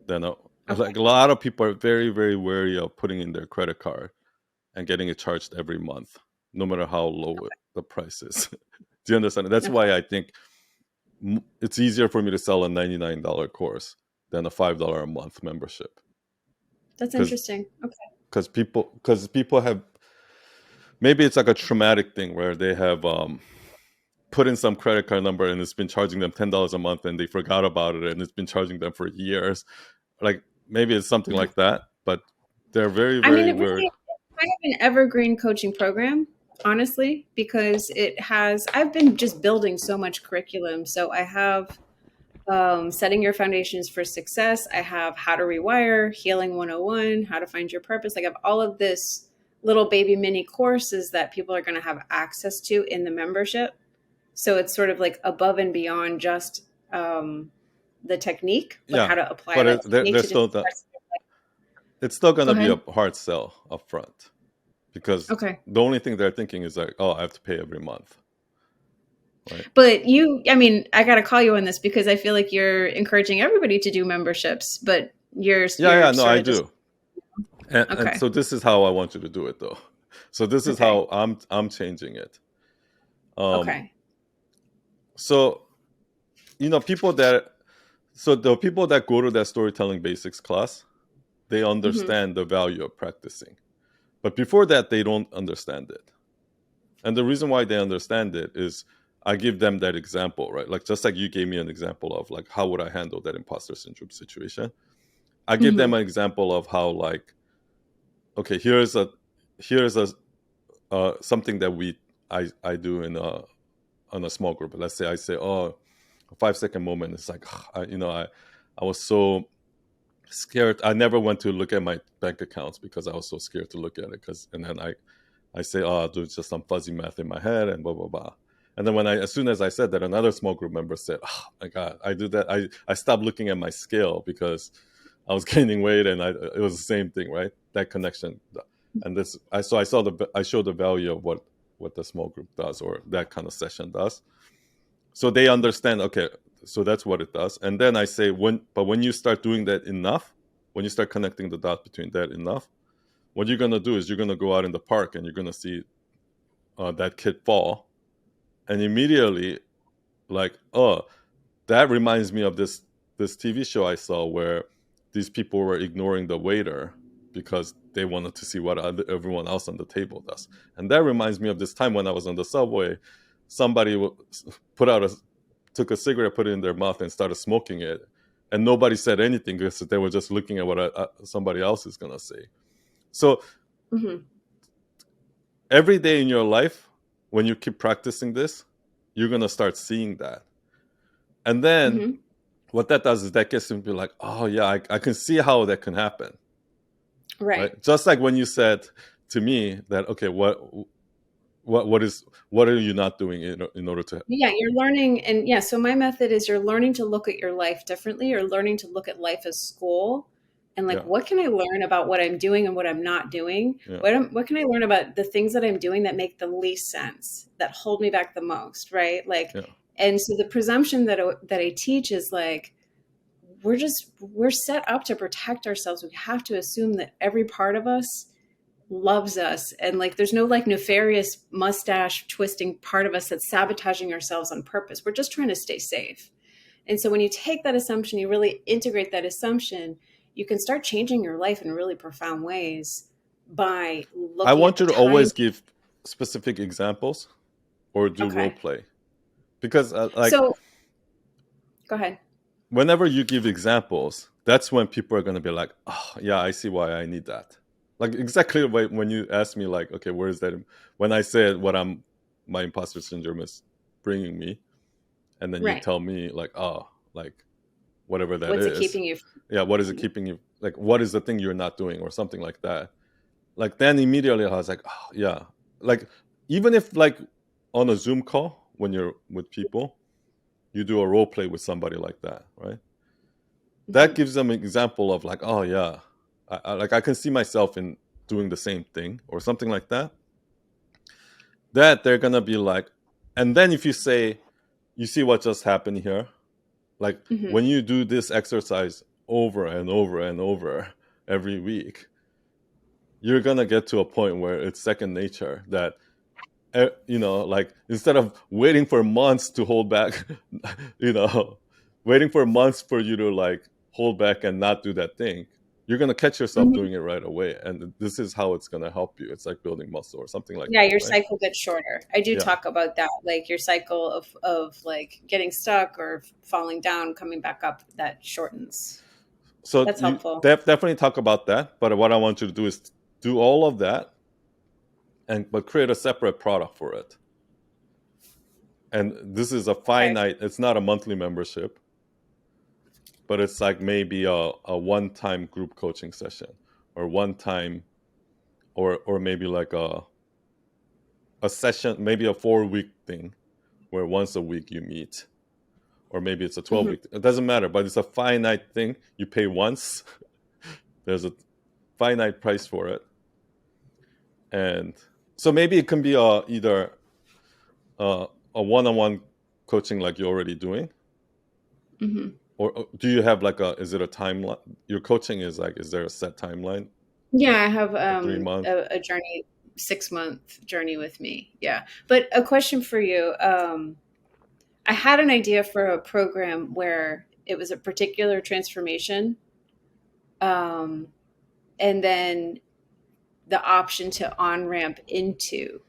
than Okay. like a lot of people are very, very wary of putting in their credit card and getting it charged every month, no matter how low the price is. Do you understand? That's Okay. why I think it's easier for me to sell a $99 course than a $5 a month membership That's because interesting. Okay. people have, maybe it's like a traumatic thing where they have put in some credit card number and it's been charging them $10 a month and they forgot about it and it's been charging them for years. Like maybe it's something Mhm. like that, but they're very, I mean, very, it very. really it's kind of an evergreen coaching program, honestly, because I've been just building so much curriculum. So I have setting your foundations for success. I have how to rewire, healing 101, how to find your purpose. Like I have all of this little baby mini courses that people are going to have access to in the membership. So it's sort of like above and beyond just the technique, but how Yeah, to apply but that technique they're to still different the, parts of your life. it's still going Go to be a ahead. hard sell up front because Okay. the only thing they're thinking is like, oh, I have to pay every month, right? But I mean, I got to call you on this because I feel like you're encouraging everybody to do memberships, but Yeah, you're yeah, no, sort I of just do. And okay. so this is how I want you to do it though. So this is Okay. how I'm changing it. Um Okay. so people that, so the people that go to that storytelling basics class, they Hmm. understand the value of practicing. But before that they don't understand it. And the reason why they understand it is I give them that example, right? Like just like you gave me an example of like how would I handle that imposter syndrome situation. I give them Hmm. an example of how, like, okay, here's a something that I do in a on a small group. Let's say I say, oh, a 5 second moment. It's like I was so scared. I never went to look at my bank accounts because I was so scared to look at it. And then I say, oh, I'll do just some fuzzy math in my head and blah blah blah. And then as soon as I said that, another small group member said, oh my god, I do that. I stopped looking at my scale because I was gaining weight, and it was the same thing, right? That connection. And this, I showed the value of what the small group does, or that kind of session does. So they understand. Okay, so that's what it does. And then I say, when you start doing that enough, when you start connecting the dots between that enough, what you're gonna do is you're gonna go out in the park and you're gonna see that kid fall, and immediately, like, oh, that reminds me of this TV show I saw where these people were ignoring the waiter because they wanted to see what everyone else on the table does. And that reminds me of this time when I was on the subway. Somebody put out a took a cigarette, put it in their mouth, and started smoking it, and nobody said anything because they were just looking at what somebody else is gonna say. So Hmm. every day in your life, when you keep practicing this, you're gonna start seeing that, and then Hmm. what that does is that gets them to be like, oh yeah, I can see how that can happen, Right. right? Just like when you said to me that, okay, what are you not doing in order to? Yeah, you're learning, and yeah, so my method is you're learning to look at your life differently. You're learning to look at life as school, and like, Yeah, what can I learn about what I'm doing and what I'm not doing? yeah, What can I learn about the things that I'm doing that make the least sense, that hold me back the most, right? Like, yeah, and so the presumption that I teach is like, we're set up to protect ourselves. We have to assume that every part of us loves us, and like there's no like nefarious mustache twisting part of us that's sabotaging ourselves on purpose. We're just trying to stay safe. And so when you take that assumption, you really integrate that assumption, you can start changing your life in really profound ways by I looking at want the you to time. always give specific examples or do role Okay. play, because like So go ahead. whenever you give examples, that's when people are going to be like, oh yeah, I see why I need that. Like exactly when you ask me like, okay, where is that? When I said what my imposter syndrome is bringing me, and then you Right. tell me like, oh, like whatever that What's it is, keeping you yeah, what is it from? keeping you, like what is the thing you're not doing or something like that. Like then immediately I was like, oh yeah, like even if like on a Zoom call when you're with people, you do a role play with somebody like that, right? That Mhm. gives them an example of like, oh yeah, like I can see myself in doing the same thing or something like that. That they're gonna be like, and then if you say, you see what just happened here, like Mhm. when you do this exercise over and over and over every week, you're gonna get to a point where it's second nature that like instead of waiting for months to hold back, you know waiting for months for you to like hold back and not do that thing, you're going to catch yourself Mhm. doing it right away, and this is how it's going to help you. It's like building muscle or something like Yeah, that, your right? cycle gets shorter. I do Yeah. talk about that, like your cycle of like getting stuck or falling down, coming back up, that shortens. So That's you helpful. definitely talk about that, but what I want you to do is do all of that and but create a separate product for it. And this is a Okay. finite, it's not a monthly membership, but it's like maybe a one-time group coaching session, or one time, or maybe like a session, maybe a 4-week thing where once a week you meet, or maybe it's a Mhm. 12-week, it doesn't matter, but it's a finite thing you pay once. There's a finite price for it. And so maybe it can be either a one-on-one coaching like you're already doing, Mhm. or do you have like is it a timeline? Your coaching is like, is there a set timeline, Yeah, I have a 3 month? a journey, 6 month journey with me. Yeah. But a question for you. I had an idea for a program where it was a particular transformation, um, and then the option to on ramp into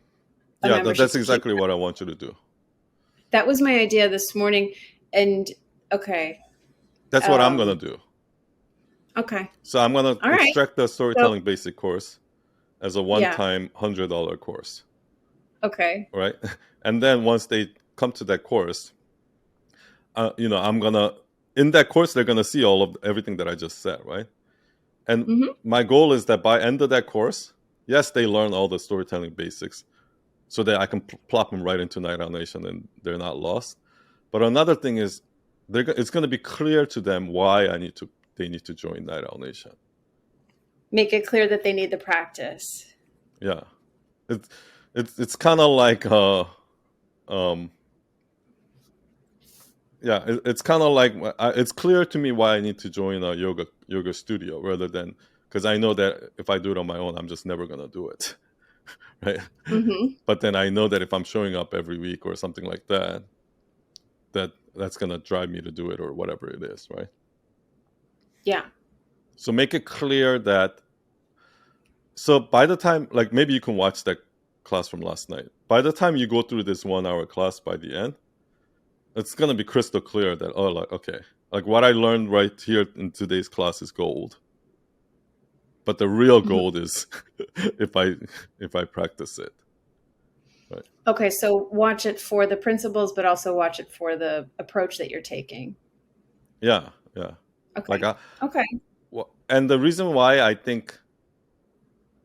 a Yeah, membership that's to keep. exactly what I want you to do. That was my idea this morning. And okay. That's what I'm gonna Um, do. okay. So I'm gonna All right. extract the So, storytelling basic course as a yeah. one-time $100 course, Okay. right? And then once they come to that course, I'm gonna, in that course they're gonna see all of everything that I just said, right? And Hmm. my goal is that by end of that course, yes, they learn all the storytelling basics, so that I can plop them right into Night Owl Nation and they're not lost. But another thing is, it's going to be clear to them why they need to join Night Owl Nation. Make it clear that they need the practice. Yeah, it's it's kind of like um yeah, it's kind of like, it's clear to me why I need to join a yoga studio, rather than, because I know that if I do it on my own, I'm just never gonna do it, right? Hmm. But then I know that if I'm showing up every week or something like that, that's gonna drive me to do it, or whatever it is, right? Yeah. So make it clear that, so by the time, like maybe you can watch that class from last night. By the time you go through this 1 hour class, by the end, it's gonna be crystal clear that, oh, like okay, like what I learned right here in today's class is gold. But the real Mhm. gold is if I practice it, right? Okay. So watch it for the principles, but also watch it for the approach that you're taking. Yeah, yeah. Like Okay. Okay. and the reason why I think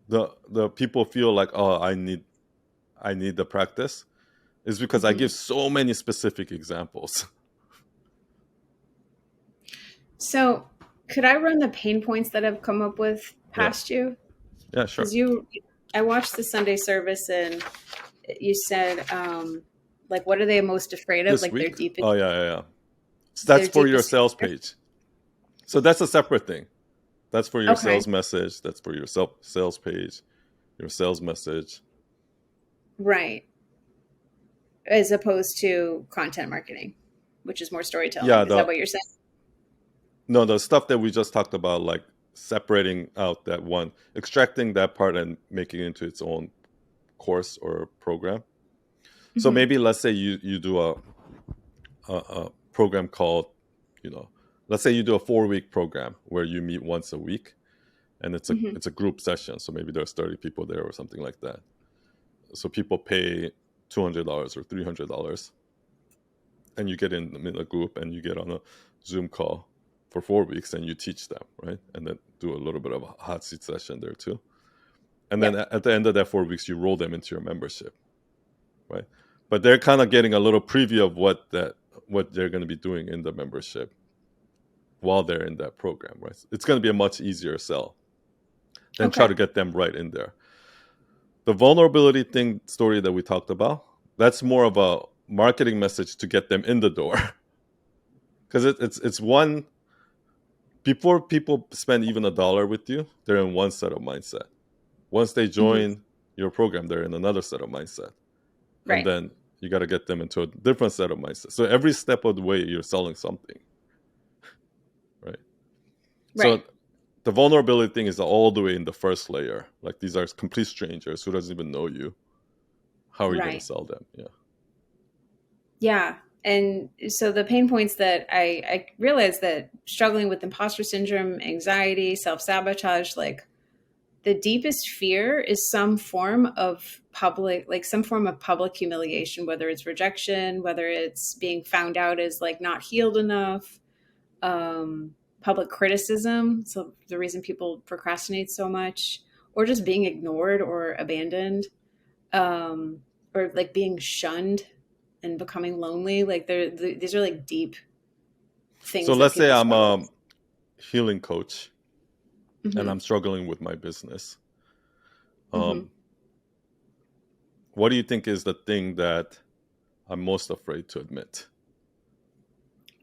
the people feel like, oh, I need the practice, is because I Hmm. give so many specific examples. So could I run the pain points that I've come up with Yeah, past you? yeah, sure. Because I watched the Sunday service and you said, like, what are they most afraid of? This Like week, oh yeah, yeah, yeah. So that's their for your deepest sales fear. page. So that's a separate thing. That's for your Okay. sales message. That's for your sales page. your sales message. Right. As opposed to content marketing, which is more storytelling. Yeah, Is that the what you're saying? no, the stuff that we just talked about, like separating out that one, extracting that part and making it into its own course or program. So Mm-hmm. maybe let's say you do a program called, let's say you do a 4-week program where you meet once a week, and it's a Mm-hmm. it's a group session. So maybe there's 30 people there or something like that. So people pay $200 or $300, and you get in a group and you get on a Zoom call for 4 weeks and you teach them, right? And then do a little bit of a hot seat session there too. And then Yep. at the end of that 4 weeks, you roll them into your membership, right? But they're kind of getting a little preview of what they're going to be doing in the membership while they're in that program, right? It's going to be a much easier sell than try to Okay. get them right in there. The vulnerability thing story that we talked about, that's more of a marketing message to get them in the door. Because it's one, before people spend even $1 with you, they're in one set of mindset. Once they Mm-hmm. join your program, they're in another set of mindset. And Right. then you got to get them into a different set of mindset. So every step of the way, you're selling something, right? Right. So the vulnerability thing is all the way in the first layer. Like, these are complete strangers who doesn't even know you. How are you going to Right. sell them? Yeah. Yeah. And so the pain points that I realized that struggling with imposter syndrome, anxiety, self-sabotage, like the deepest fear is some form of public humiliation, whether it's rejection, whether it's being found out as like not healed enough, public criticism. So the reason people procrastinate so much, or just being ignored or abandoned, um, or like being shunned and becoming lonely. Like these are like deep So things that let's say people I'm struggle a with. healing coach and Hmm. I'm struggling with my business. Hmm. Um, what do you think is the thing that I'm most afraid to admit?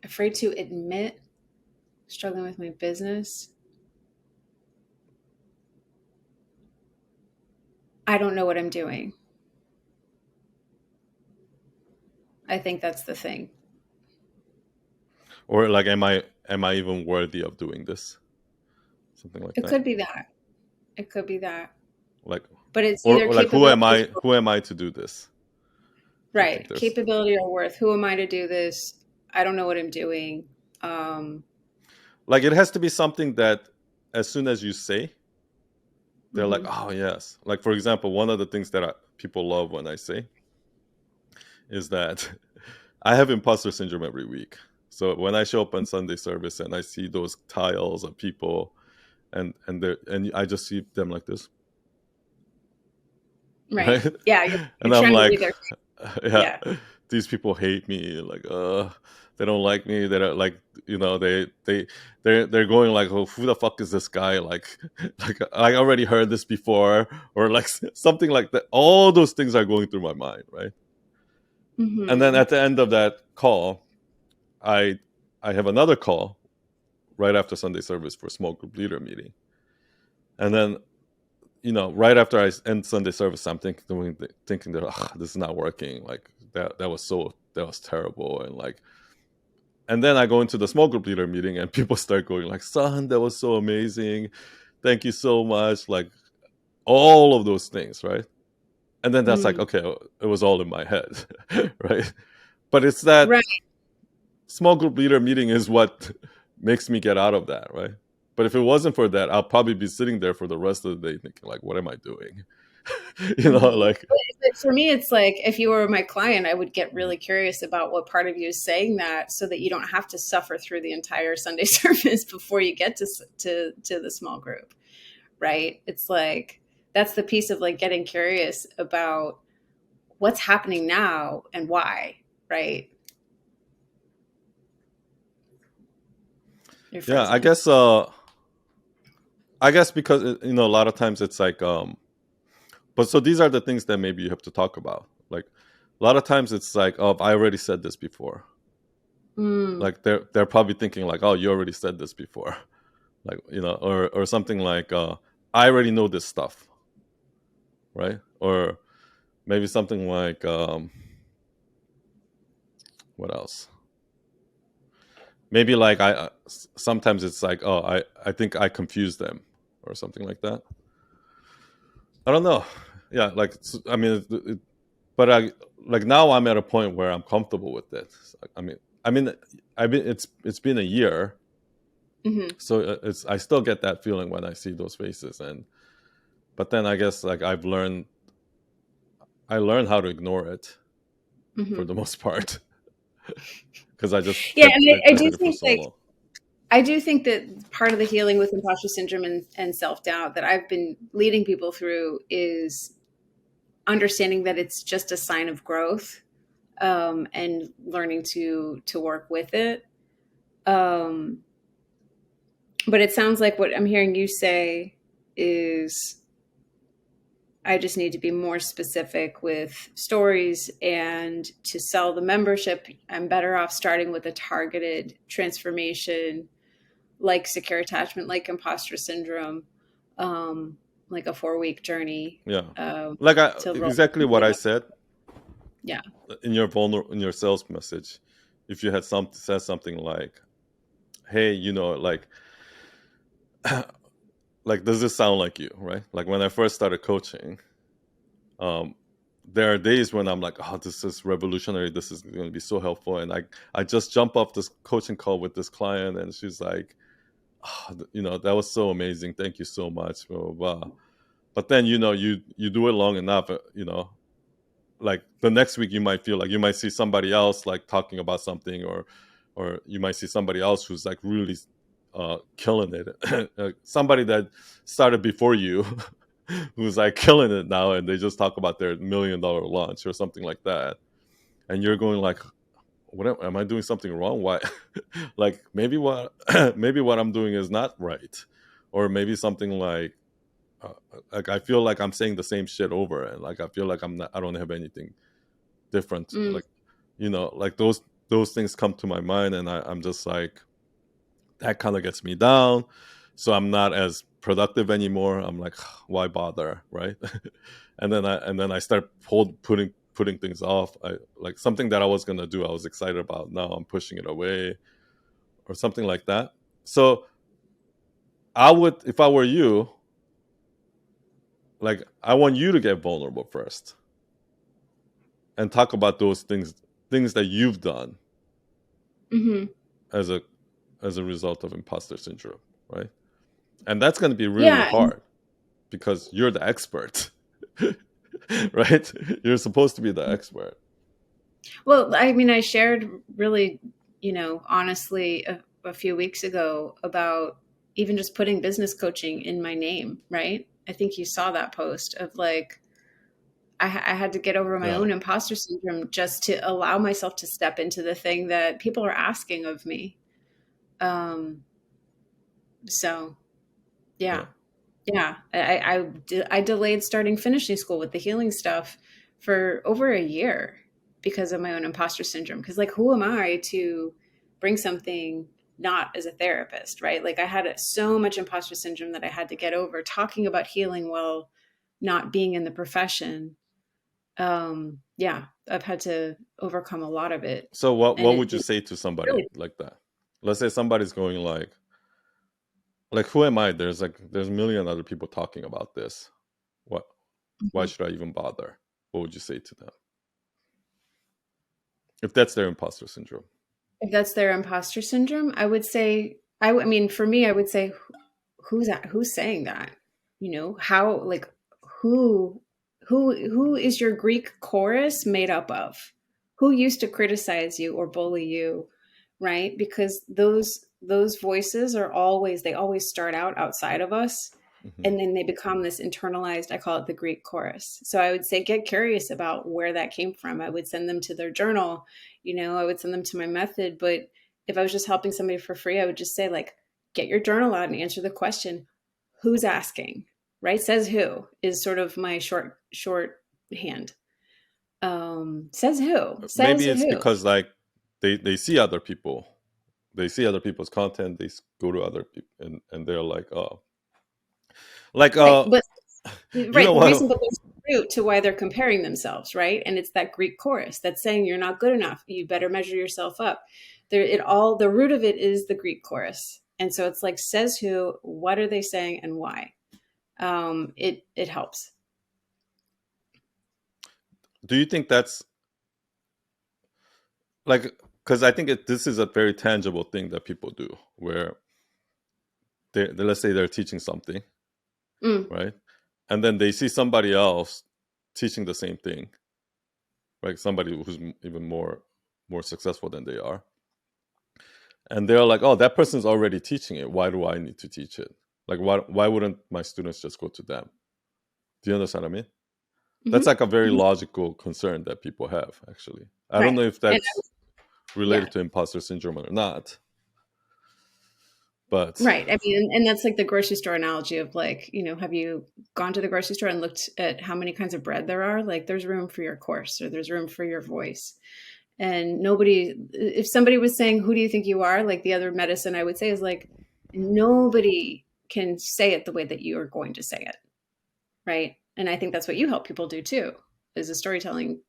Afraid to admit struggling with my business. I don't know what I'm doing. I think that's the thing. Or like, am I even worthy of doing this? Something like It that. could be that. It could be that. Like, But it's or, either or like, who am capabilities, I? Who am I to do this? Do you think right? there's Capability or worth. Who am I to do this? I don't know what I'm doing. like, it has to be something that as soon as you say, they're like, Mhm. oh yes. Like, for example, one of the things that people love when I say is that I have imposter syndrome every week. So when I show up on Sunday service and I see those tiles of people, and I just see them like this, Right. right? Yeah. You're And I'm trying to like, read their. yeah, Yeah. these people hate me. Like, they don't like me. They don't like, they're going like, oh, who the fuck is this guy? Like, like, I already heard this before, or like something like that. All those things are going through my mind, right? And then Hmm. at the end of that call, I I have another call right after Sunday service for a small group leader meeting, and then right after I end Sunday service, I'm thinking that, this is not working. Like, that was terrible, and like, and then I go into the small group leader meeting, and people start going like, "Son, that was so amazing, thank you so much," like all of those things, right? And then that's like, Mm. okay, it was all in my head, right? But it's that Right. small group leader meeting is what makes me get out of that, right? But if it wasn't for that, I'll probably be sitting there for the rest of the day thinking like, what am I doing? Mhm. Like, But for me, it's like if you were my client, I would get really curious about what part of you is saying that, so that you don't have to suffer through the entire Sunday service before you get to the small group, right? It's like that's the piece of like getting curious about what's happening now and why, right? You're yeah, frozen. I guess because a lot of times it's like, but so these are the things that maybe you have to talk about. Like, a lot of times it's like, oh, I already said this before. Mm. Like, they're probably thinking like, oh, you already said this before, like, or something like, I already know this stuff, right? Or maybe something like what else? Maybe like sometimes it's like, oh, I think I confused them or something like that. I don't know. Yeah, like I mean, but I like now I'm at a point where I'm comfortable with it. I mean, I've been it's been a year, Hmm. so it's I still get that feeling when I see those faces, and but then I guess like I learned how to ignore it for Hmm. the most part because I just Yeah, kept and I I do did it for think so like long. I do think that part of the healing with imposter syndrome and self doubt that I've been leading people through is understanding that it's just a sign of growth, and learning to work with it. Um, but it sounds like what I'm hearing you say is I just need to be more specific with stories, and to sell the membership, I'm better off starting with a targeted transformation like secure attachment, like imposter syndrome, um, like a 4 week journey, Yeah, um, like to roll. exactly what I said Yeah. in in your sales message. If you had said something like, "Hey, you know, like does this sound like you?" Right? Like when I first started coaching, um, there are days when I'm like, "Oh, this is revolutionary. This is going to be so helpful." And I just jump off this coaching call with this client, and she's like, "Oh, you know, that was so amazing. Thank you so much." Blah, blah, blah. But then you know you do it long enough, you know, like the next week you might feel like you might see somebody else like talking about something, or you might see somebody else who's like really killing it. Somebody that started before you who's like killing it now, and they just talk about their $1 million launch or something like that, and you're going like, what am I doing something wrong? Why? Like maybe what maybe what I'm doing is not right, or maybe something like I feel like I'm saying the same shit over, and like I feel like I don't have anything different, Mm. like, you know, like those things come to my mind, and I'm just like, that kind of gets me down, so I'm not as productive anymore. I'm like, why bother, right? And then I start putting things off. I like something that I was gonna do, I was excited about, now I'm pushing it away or something like that. So I would, if I were you, like I want you to get vulnerable first and talk about those things that you've done Hmm. as a result of imposter syndrome, right? And that's going to be really Yeah. hard because you're the expert. Right? You're supposed to be the expert. Well, I mean, I shared really, honestly, a few weeks ago about even just putting business coaching in my name, right? I think you saw that post of like, I had to get over my Yeah. own imposter syndrome just to allow myself to step into the thing that people are asking of me. Um, so Yeah. yeah, yeah. I delayed starting finishing school with the healing stuff for over a year because of my own imposter syndrome. Because like, who am I to bring something not as a therapist, right? Like I had so much imposter syndrome that I had to get over talking about healing while not being in the profession. Yeah, I've had to overcome a lot of it, So and what it would you say to somebody really. like that? Let's say somebody's going like who am I? There's a million other people talking about this. What Why Mhm. should I even bother? What would you say to them if that's their imposter syndrome? If that's their imposter syndrome, I would say, I mean, for me, I would say, who's that? Who's saying that? How, like, who, who is your Greek chorus made up of? Who used to criticize you or bully you, right? Because those voices they always start out outside of us, Hmm. and then they become this internalized, I call it the Greek chorus. So I would say get curious about where that came from. I would send them to their journal, I would send them to my method. But if I was just helping somebody for free, I would just say, like, get your journal out and answer the question, who's asking, right? Says who is sort of my shorthand. Says Maybe it's who. because like they see other people, they see other people's content, they go to other people, and they're like, oh, like Right. But you right. know The reason, what? but root to why they're comparing themselves, right? And it's that Greek chorus that's saying you're not good enough. You better measure yourself up. The root of it is the Greek chorus. And so it's like, says who, what are they saying, and why? It helps. Do you think that's like, because I think this is a very tangible thing that people do, where let's say they're teaching something, Mm, right? And then they see somebody else teaching the same thing, right? Somebody who's even more successful than they are, and they're like, "Oh, that person's already teaching it. Why do I need to teach it? Like, why wouldn't my students just go to them?" Do you understand what I mean? That's hmm like a very logical concern that people have. Actually, I don't right. know if And that's yeah, related to imposter syndrome or not, but right. I mean, and that's like the grocery store analogy of like, have you gone to the grocery store and looked at how many kinds of bread there are? Like, there's room for your course, or there's room for your voice. And if somebody was saying, who do you think you are? Like, the other medicine I would say is like, nobody can say it the way that you are going to say it. Right. And I think that's what you help people do too, is a storytelling,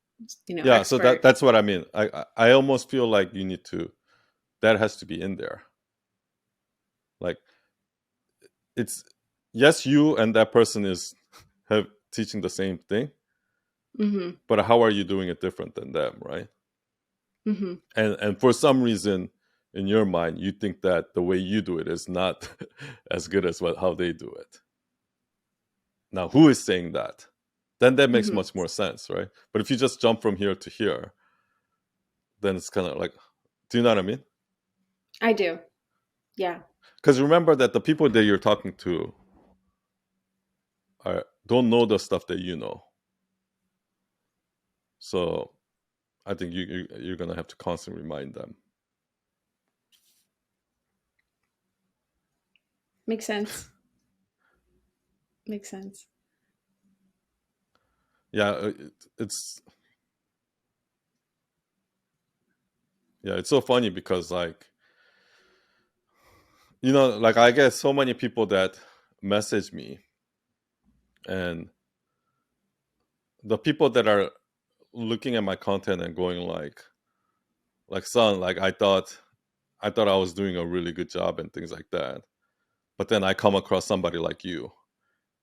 yeah. So expert. that's what I mean. I almost feel like you need to, that has to be in there. Like, it's, yes, you and that person is have teaching the same thing, Mm-hmm. but how are you doing it different than them, right? Mm-hmm. And for some reason in your mind you think that the way you do it is not as good as how they do it. Now, who is saying that? Then that makes Mm-hmm. much more sense, right? But if you just jump from here to here, then it's kind of like, do you know what I mean? I do. Yeah. Because remember that the people that you're talking to don't know the stuff that you know. So I think you're gonna have to constantly remind them. Makes sense. Makes sense. Yeah, it's yeah, it's so funny because, like, like, I get so many people that message me, and the people that are looking at my content and going like, son, like, I thought I was doing a really good job and things like that, but then I come across somebody like you,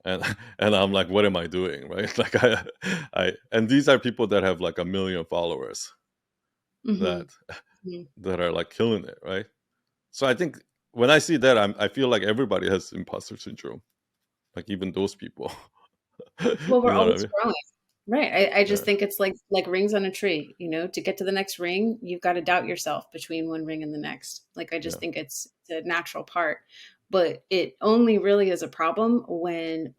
and and I'm like, what am I doing, right? Like, I and these are people that have like 1 million followers, Mm-hmm. that Mm-hmm. that are like killing it, right? So I think when I see that, I feel like everybody has imposter syndrome, like even those people. Well, You we're know what I always mean? growing. Right. I just Yeah, think it's like rings on a tree, to get to the next ring, you've got to doubt yourself between one ring and the next. Like, I just yeah. think it's a natural part, but it only really is a problem when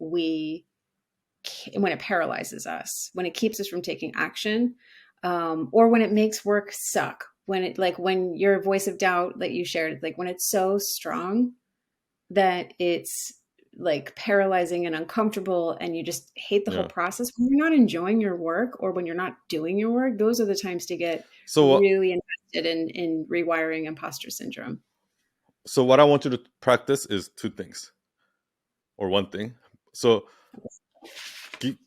it paralyzes us, when it keeps us from taking action, or when it makes work suck. When your voice of doubt that you shared, like when it's so strong that it's like paralyzing and uncomfortable, and you just hate the whole Yeah. process. When you're not enjoying your work, or when you're not doing your work, those are the times to get So really invested in rewiring imposter syndrome. so what I want you to practice is two things, or one thing. So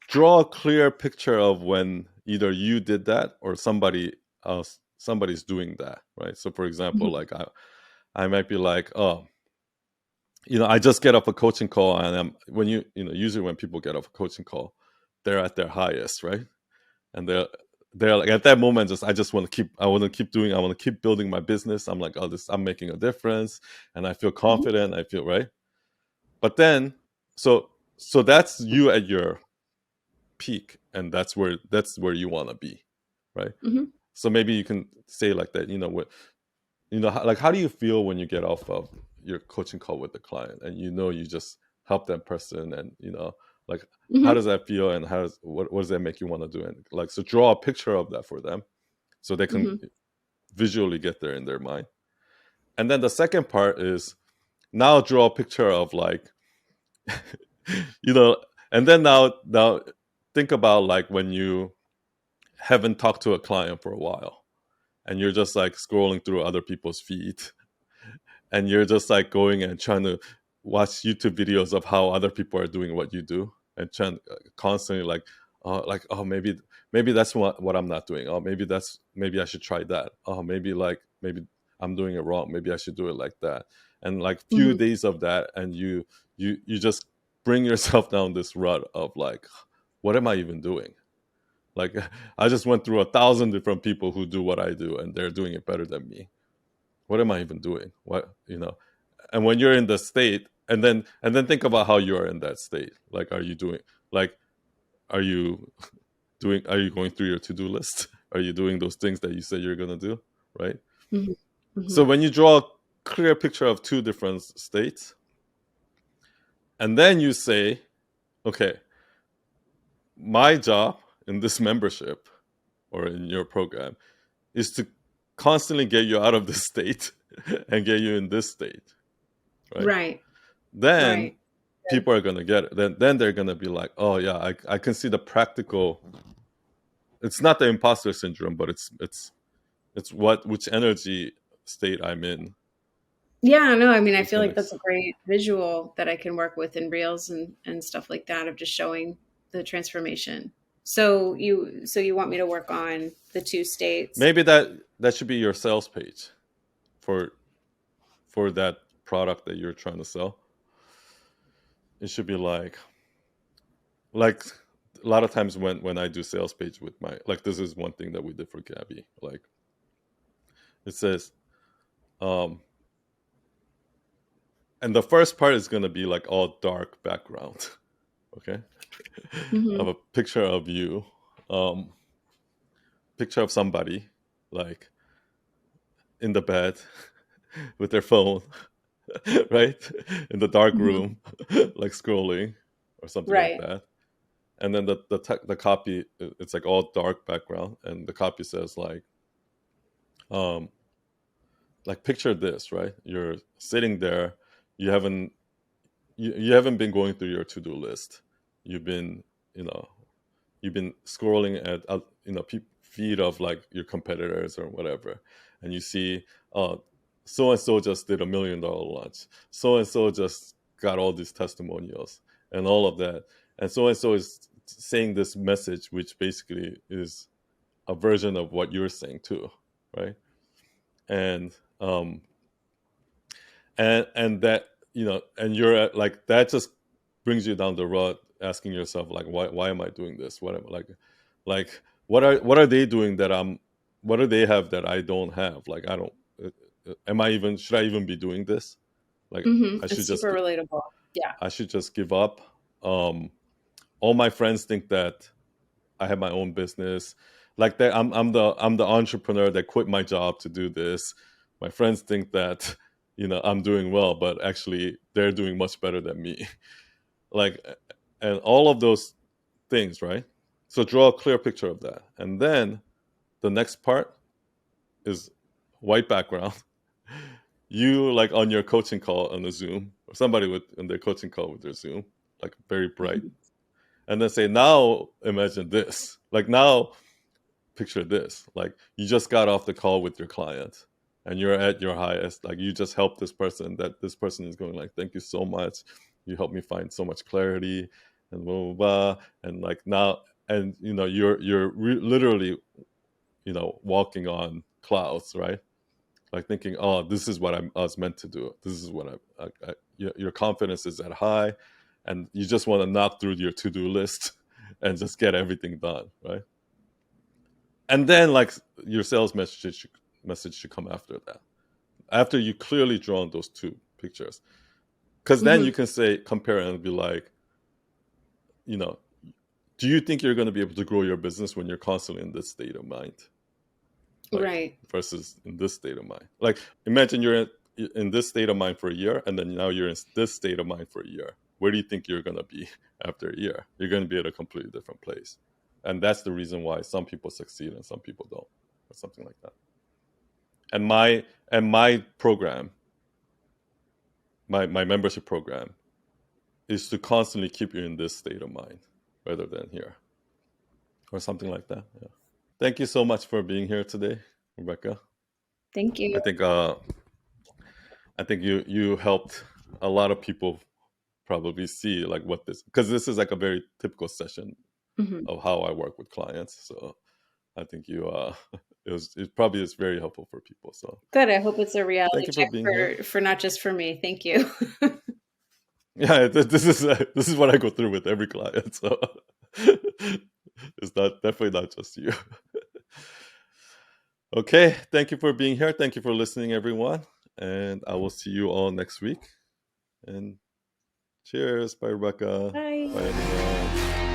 draw a clear picture of when either you did that or somebody's doing that, right? So for example, Mhm. like, I might be like, oh, I just get off a coaching call, and when usually when people get off a coaching call, they're at their highest, right? And they're like, at that moment, I want to keep doing, I want to keep building my business. I'm like, oh, I'm making a difference, and I feel Mhm. confident, I feel right. But then, so that's you at your peak, and that's where you want to be, right? Mhm. So maybe you can say like that, what, like, how do you feel when you get off of your coaching call with the client, and you just help that person, and like, how Mhm. does that feel, and what does that make you want to do? And like, so draw a picture of that for them, so they can Mhm. visually get there in their mind. And then the second part is, now draw a picture of, like, you know and then now think about, like, when you haven't talked to a client for a while, and you're just like scrolling through other people's feed, and you're just like going and trying to watch YouTube videos of how other people are doing what you do, and trying constantly, like, like, oh, maybe that's what I'm not doing. Oh, maybe I should try that. Oh, maybe I'm doing it wrong. Maybe I should do it like that. And like few Mhm. days of that, and you just bring yourself down this rut of like, what am I even doing? Like, I just went through 1,000 different people who do what I do, and they're doing it better than me. What am I even doing? What, And when you're in the state, and then think about how you are in that state. Like, are you doing like are you are you going through your to-do list? Are you doing those things that you said you're gonna do? Right. Mhm. So Mhm. when you draw a clear picture of two different states, and then you say, okay, my job in this membership or in your program is to constantly get you out of this state and get you in this state, right? Right. Then Right. Good. people are gonna get it. Then they're gonna be like, oh yeah, I can see the practical. It's not the imposter syndrome, but it's which energy state I'm in. Yeah, no, I mean, I It's feel gonna like that's a great visual that I can work with in reels and stuff like that of just showing the transformation. So you want me to work on the two states? maybe that should be your sales page for that product that you're trying to sell. It should be like a lot of times when I do sales page with my, like, this is one thing that we did for Gabby. Like, it says, um and the first part is going to be like all dark background. Okay. Of Mhm. a picture of you, um picture of somebody like in the bed with their phone, right, in the dark Mhm. room, like scrolling or something like Right. that. And then the copy, it's like all dark background, and the copy says um like, picture this, right? You're sitting there, you haven't you haven't been going through your to-do list. You've been, you know, you've been scrolling at feed of like your competitors or whatever, and you see, so and so just did $1 million launch. So and so just got all these testimonials and all of that, and so is saying this message, which basically is a version of what you're saying too, right? And that, and you're like, that just brings you down the road asking yourself, like, why am I doing this? What am like what are they doing that what do they have that I don't have? Like, I don't, am I even, should I even be doing this? Like, Mhm. i should It's just super gi- relatable. Yeah. I should just give up. All my friends think that I have my own business, like that I'm the entrepreneur that quit my job to do this. My friends think that I'm doing well, but actually they're doing much better than me. Like, and all of those things, right? So draw a clear picture of that, and then the next part is white background. You, like, on your coaching call on the Zoom, or somebody with on their coaching call with their Zoom, like very bright, Mhm. and then say, now imagine this, like, now picture this, like, you just got off the call with your client, and you're at your highest, like, you just helped this person, that this person is going like, thank you so much, you helped me find so much clarity, and blah blah blah. And like, now, and you're literally, walking on clouds, right? Like, thinking, oh, this is what I was meant to do, this is what your confidence is at high, and you just want to knock through your to-do list and just get everything done, right? And then, like, your sales message should come after that, after you clearly drawn those two pictures, because then you Mhm. can say, compare, and be like, you know do you think you're going to be able to grow your business when you're constantly in this state of mind, like, Right. versus in this state of mind? Like, imagine you're in this state of mind for a year, and then now you're in this state of mind for a year. Where do you think you're going to be after a year? You're going to be at a completely different place. And that's the reason why some people succeed and some people don't, or something like that. And my program, my membership program, is to constantly keep you in this state of mind rather than here, or something like that. Yeah. Thank you so much for being here today, Rebecca. Thank I you. think uh I think you helped a lot of people probably see, like, what this, because this is like a very typical session Mhm. of how I work with clients. So I think it probably is very helpful for people. So Good. I hope it's a thank reality you for check being here. for not just for me. Thank you. Yeah, this is what I go through with every client. So it's not definitely not just you. Okay, thank you for being here. Thank you for listening, everyone. And I will see you all next week. And cheers. Bye, Rebecca. Bye. Bye, everyone.